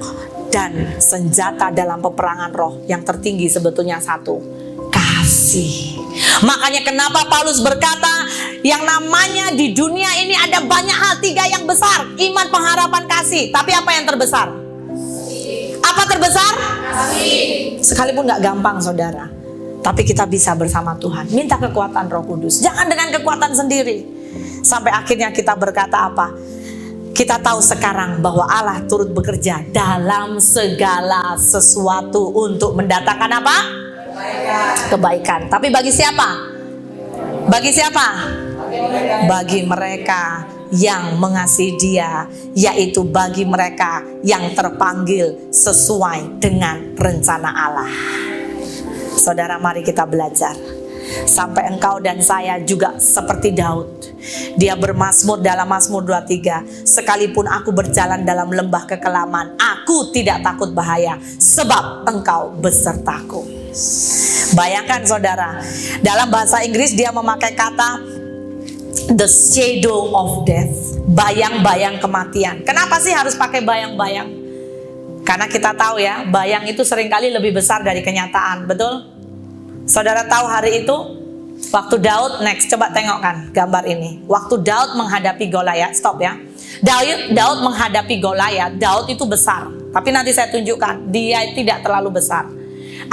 dan senjata dalam peperangan roh yang tertinggi sebetulnya satu, kasih. Makanya kenapa Paulus berkata, yang namanya di dunia ini ada banyak hal, 3 yang besar: iman, pengharapan, kasih. Tapi apa yang terbesar? Apa terbesar? Kasih. Sekalipun gak gampang saudara, tapi kita bisa bersama Tuhan. Minta kekuatan Roh Kudus, jangan dengan kekuatan sendiri. Sampai akhirnya kita berkata apa? Kita tahu sekarang bahwa Allah turut bekerja dalam segala sesuatu untuk mendatangkan apa? Kebaikan. Tapi bagi siapa? Bagi siapa? Bagi mereka yang mengasihi Dia, yaitu bagi mereka yang terpanggil sesuai dengan rencana Allah. Saudara, mari kita belajar. Sampai engkau dan saya juga seperti Daud. Dia bermazmur dalam Mazmur 23, sekalipun aku berjalan dalam lembah kekelaman, aku tidak takut bahaya, sebab engkau besertaku. Bayangkan saudara, dalam bahasa Inggris dia memakai kata the shadow of death, bayang-bayang kematian. Kenapa sih harus pakai bayang-bayang? Karena kita tahu ya, bayang itu seringkali lebih besar dari kenyataan, betul? Saudara tahu hari itu waktu Daud, next coba tengokkan gambar ini. Waktu Daud menghadapi Goliat, stop ya. Daud menghadapi Goliat, Daud itu besar. Tapi nanti saya tunjukkan, dia tidak terlalu besar.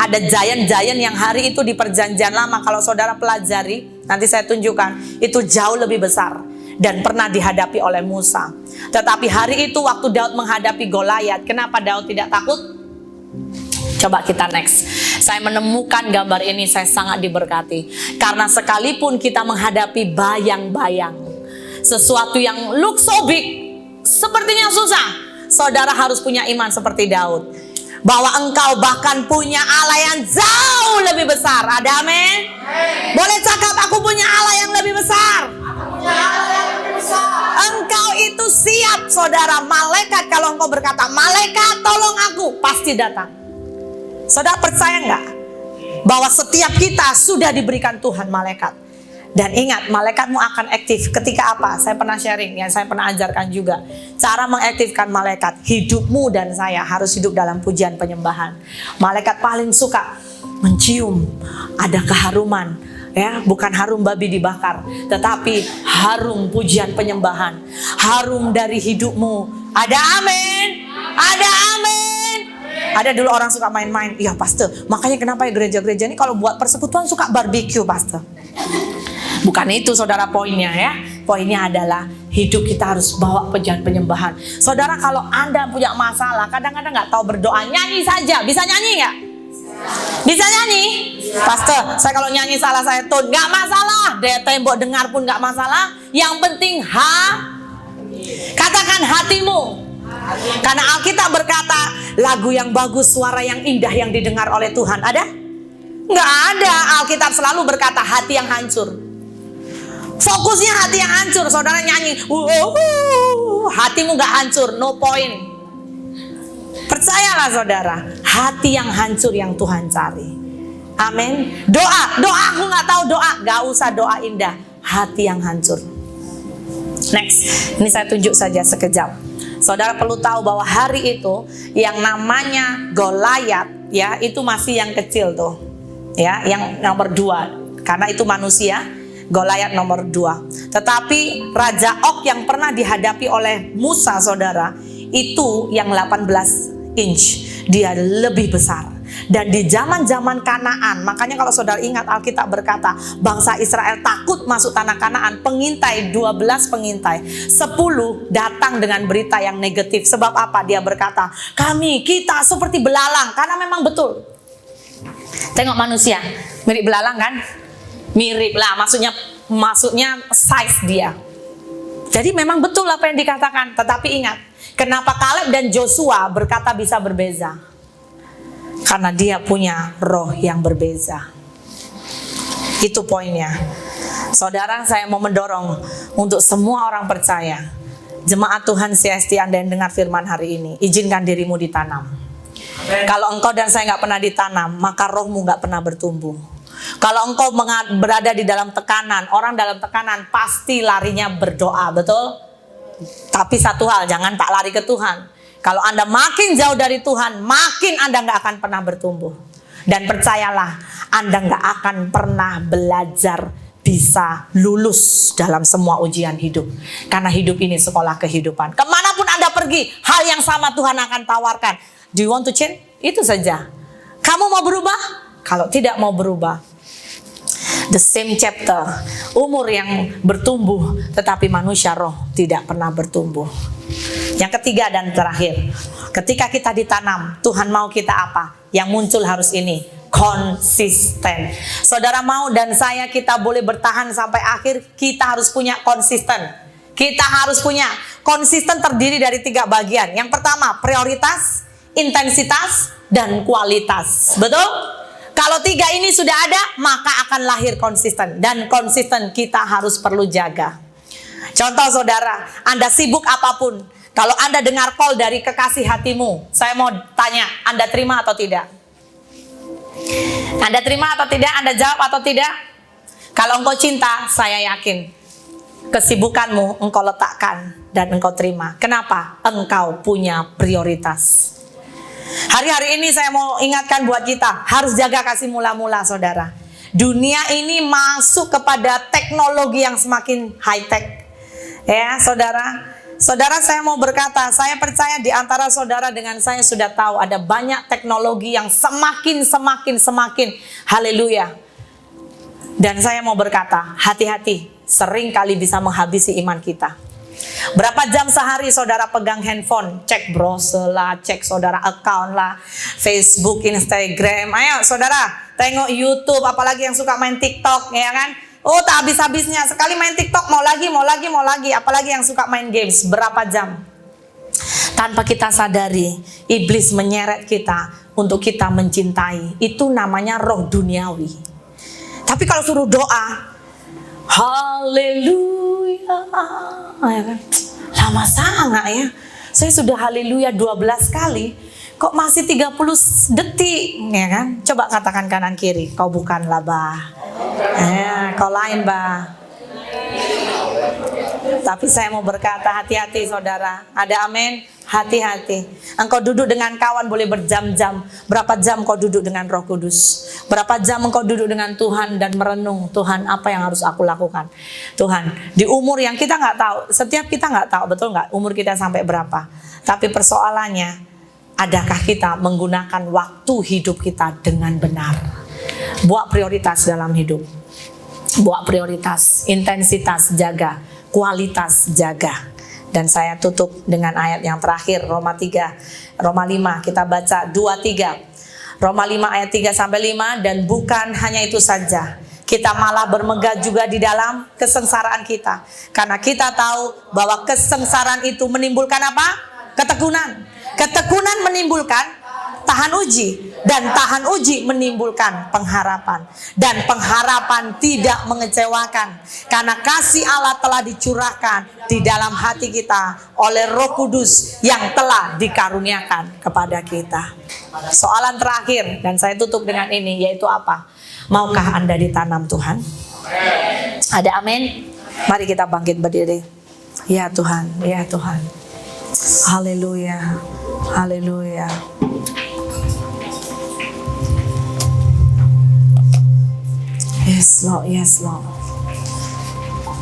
Ada giant-giant yang hari itu di perjanjian lama, kalau saudara pelajari, nanti saya tunjukkan, itu jauh lebih besar dan pernah dihadapi oleh Musa. Tetapi hari itu waktu Daud menghadapi Goliat, kenapa Daud tidak takut? Coba kita next. Saya menemukan gambar ini, saya sangat diberkati. Karena sekalipun kita menghadapi bayang-bayang, sesuatu yang look so big, sepertinya susah, saudara harus punya iman seperti Daud, bahwa engkau bahkan punya Allah yang jauh lebih besar. Ada amin? Boleh cakap, aku punya Allah yang lebih besar. Engkau itu siap saudara. Malaikat, kalau engkau berkata, malaikat tolong aku, pasti datang. Saudara percaya enggak bahwa setiap kita sudah diberikan Tuhan malaikat? Dan ingat, malaikatmu akan aktif ketika apa? Saya pernah sharing, ya, saya pernah ajarkan juga cara mengaktifkan malaikat. Hidupmu dan saya harus hidup dalam pujian penyembahan. Malaikat paling suka mencium, ada keharuman, ya, bukan harum babi dibakar, tetapi harum pujian penyembahan, harum dari hidupmu. Ada amin? Ada amin? Ada dulu orang suka main-main, iya pastor, makanya kenapa ya gereja-gereja ini kalau buat persekutuan suka barbecue pastor. Bukan itu saudara poinnya ya. Poinnya adalah hidup kita harus bawa pujian penyembahan. Saudara, kalau Anda punya masalah, kadang-kadang gak tahu berdoa, nyanyi saja. Bisa nyanyi gak? Bisa nyanyi? Pastor, saya kalau nyanyi salah saya tone, gak masalah. Tembok dengar pun gak masalah. Yang penting katakan hatimu. Karena Alkitab berkata, lagu yang bagus, suara yang indah yang didengar oleh Tuhan, ada? Nggak ada. Alkitab selalu berkata hati yang hancur. Fokusnya hati yang hancur. Saudara nyanyi, hatimu nggak hancur, no point. Percayalah saudara, hati yang hancur yang Tuhan cari. Amin. Doa aku nggak tahu doa, nggak usah doa indah. Hati yang hancur. Next, ini saya tunjuk saja sekejap. Saudara perlu tahu bahwa hari itu yang namanya Goliat, ya, itu masih yang kecil tuh, ya, yang nomor 2, karena itu manusia. Goliat nomor 2. Tetapi Raja Og yang pernah dihadapi oleh Musa, saudara, itu yang 18 inch, dia lebih besar. Dan di zaman-zaman Kanaan, makanya kalau saudara ingat Alkitab berkata, bangsa Israel takut masuk tanah Kanaan. Pengintai, 12 pengintai, 10 datang dengan berita yang negatif. Sebab apa? Dia berkata, kita seperti belalang. Karena memang betul. Tengok manusia, mirip belalang kan? Mirip lah, maksudnya size dia. Jadi memang betul apa yang dikatakan. Tetapi ingat, kenapa Kaleb dan Joshua berkata bisa berbeza? Karena dia punya roh yang berbeza. Itu poinnya. Saudara, saya mau mendorong untuk semua orang percaya, jemaat Tuhan CST Anda yang dengar firman hari ini, izinkan dirimu ditanam. Kalau engkau dan saya nggak pernah ditanam, maka rohmu nggak pernah bertumbuh. Kalau engkau berada di dalam tekanan, orang dalam tekanan pasti larinya berdoa, betul? Tapi satu hal, jangan tak lari ke Tuhan. Kalau Anda makin jauh dari Tuhan, makin Anda nggak akan pernah bertumbuh. Dan percayalah, Anda nggak akan pernah belajar bisa lulus dalam semua ujian hidup. Karena hidup ini sekolah kehidupan. Kemanapun Anda pergi, hal yang sama Tuhan akan tawarkan. Do you want to change? Itu saja. Kamu mau berubah? Kalau tidak mau berubah, the same chapter. Umur yang bertumbuh, tetapi manusia roh tidak pernah bertumbuh. Yang ketiga dan terakhir, ketika kita ditanam, Tuhan mau kita apa? Yang muncul harus ini, konsisten. Saudara mau dan saya kita boleh bertahan sampai akhir, kita harus punya konsisten. Kita harus punya konsisten terdiri dari 3 bagian. Yang pertama, prioritas, intensitas, dan kualitas. Betul? Kalau 3 ini sudah ada, maka akan lahir konsisten. Dan konsisten kita harus perlu jaga. Contoh saudara, Anda sibuk apapun, kalau Anda dengar call dari kekasih hatimu, saya mau tanya, Anda terima atau tidak? Anda terima atau tidak? Anda jawab atau tidak? Kalau engkau cinta, saya yakin kesibukanmu engkau letakkan dan engkau terima. Kenapa? Engkau punya prioritas. Hari-hari ini saya mau ingatkan buat kita, harus jaga kasih mula-mula saudara. Dunia ini masuk kepada teknologi yang semakin high-tech. Ya saudara, saya mau berkata, saya percaya di antara saudara dengan saya sudah tahu ada banyak teknologi yang semakin haleluya. Dan saya mau berkata, hati-hati, sering kali bisa menghabisi iman kita. Berapa jam sehari saudara pegang handphone, cek browser lah, cek saudara account lah, Facebook, Instagram. Ayo saudara, tengok YouTube, apalagi yang suka main TikTok, ya kan? Oh tak habis-habisnya, sekali main TikTok mau lagi, apalagi yang suka main games, berapa jam. Tanpa kita sadari, iblis menyeret kita untuk kita mencintai. Itu namanya roh duniawi. Tapi kalau suruh doa, haleluya, lama sangat ya. Saya sudah haleluya 12 kali, kok masih 30 detik, ya kan? Coba katakan kanan kiri, kau bukanlah bah. Kau lain bah. Tapi saya mau berkata, hati-hati saudara. Ada amin? Hati-hati. Engkau duduk dengan kawan boleh berjam-jam. Berapa jam kau duduk dengan Roh Kudus? Berapa jam engkau duduk dengan Tuhan dan merenung, Tuhan apa yang harus aku lakukan? Tuhan, di umur yang kita nggak tahu, setiap kita nggak tahu, betul nggak? Umur kita sampai berapa? Tapi persoalannya, adakah kita menggunakan waktu hidup kita dengan benar? Buat prioritas dalam hidup. Buat prioritas, intensitas jaga, kualitas jaga. Dan saya tutup dengan ayat yang terakhir, Roma 5, kita baca 2-3. Roma 5 ayat 3-5, dan bukan hanya itu saja, kita malah bermegah juga di dalam kesengsaraan kita. Karena kita tahu bahwa kesengsaraan itu menimbulkan apa? Ketekunan. Ketekunan menimbulkan tahan uji, dan tahan uji menimbulkan pengharapan, dan pengharapan tidak mengecewakan karena kasih Allah telah dicurahkan di dalam hati kita oleh Roh Kudus yang telah dikaruniakan kepada kita. Soalan terakhir dan saya tutup dengan ini, yaitu apa? Maukah Anda ditanam Tuhan? Ada amin? Mari kita bangkit berdiri. Ya Tuhan, ya Tuhan. Haleluya, haleluya. Yes Lord, yes Lord.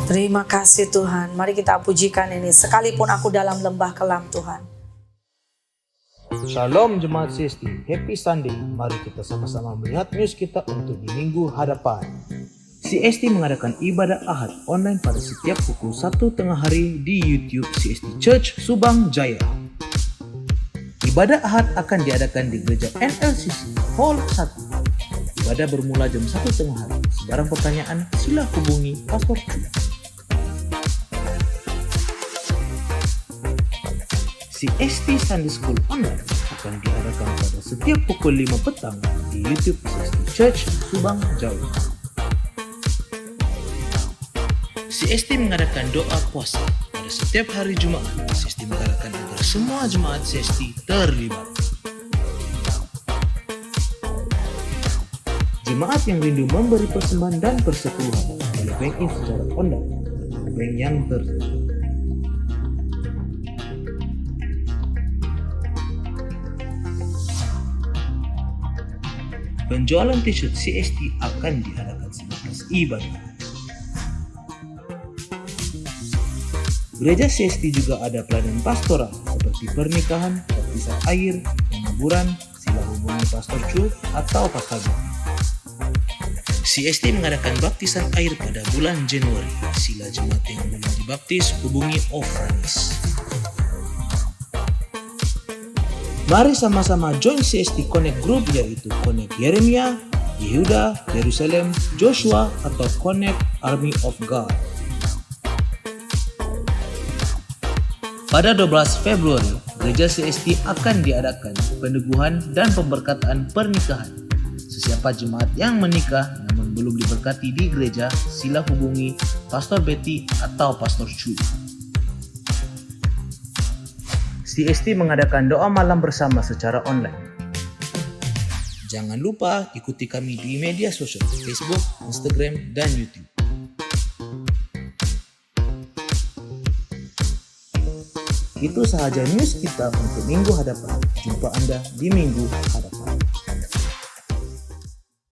Terima kasih Tuhan. Mari kita pujikan ini. Sekalipun aku dalam lembah kelam Tuhan, Shalom Jemaat CST, Happy Sunday. Mari kita sama-sama melihat news kita untuk di minggu hadapan. CST mengadakan ibadah Ahad online pada setiap pukul 1 tengah hari di YouTube CST Church Subang Jaya. Ibadah Ahad akan diadakan di Gereja NLCC Hall 1. Ibadah bermula jam 1 tengah hari. Sebarang pertanyaan sila hubungi Pastor Chu. CST Sunday School Online akan diadakan pada setiap pukul 5 petang di YouTube CST Church Subang Jaya. CST mengadakan doa puasa pada setiap hari Jumaat. CST mengadakan agar semua jemaat CST terlibat. Jemaat yang rindu memberi persembahan dan persepuluhan boleh bank in secara online ke bank yang tersedia. Penjualan t-shirt CST akan diadakan selepas ibadah. Gereja CST juga ada pelayanan pastoral seperti pernikahan, baptisan air, penguburan, sila hubungi Pastor Chu atau Pastor Ben. CST mengadakan baptisan air pada bulan Januari. Sila jemaat yang belum dibaptis hubungi Ofranis. Mari sama-sama join CST Connect Group, yaitu Connect Yeremia, Yehuda, Yerusalem, Joshua atau Connect Army of God. Pada 12 Februari, Gereja CST akan diadakan peneguhan dan pemberkatan pernikahan. Sesiapa jemaat yang menikah namun belum diberkati di gereja, sila hubungi Pastor Betty atau Pastor Chu. CST mengadakan doa malam bersama secara online. Jangan lupa ikuti kami di media sosial Facebook, Instagram, dan YouTube. Itu sahaja news kita untuk minggu hadapan. Jumpa Anda di minggu hadapan.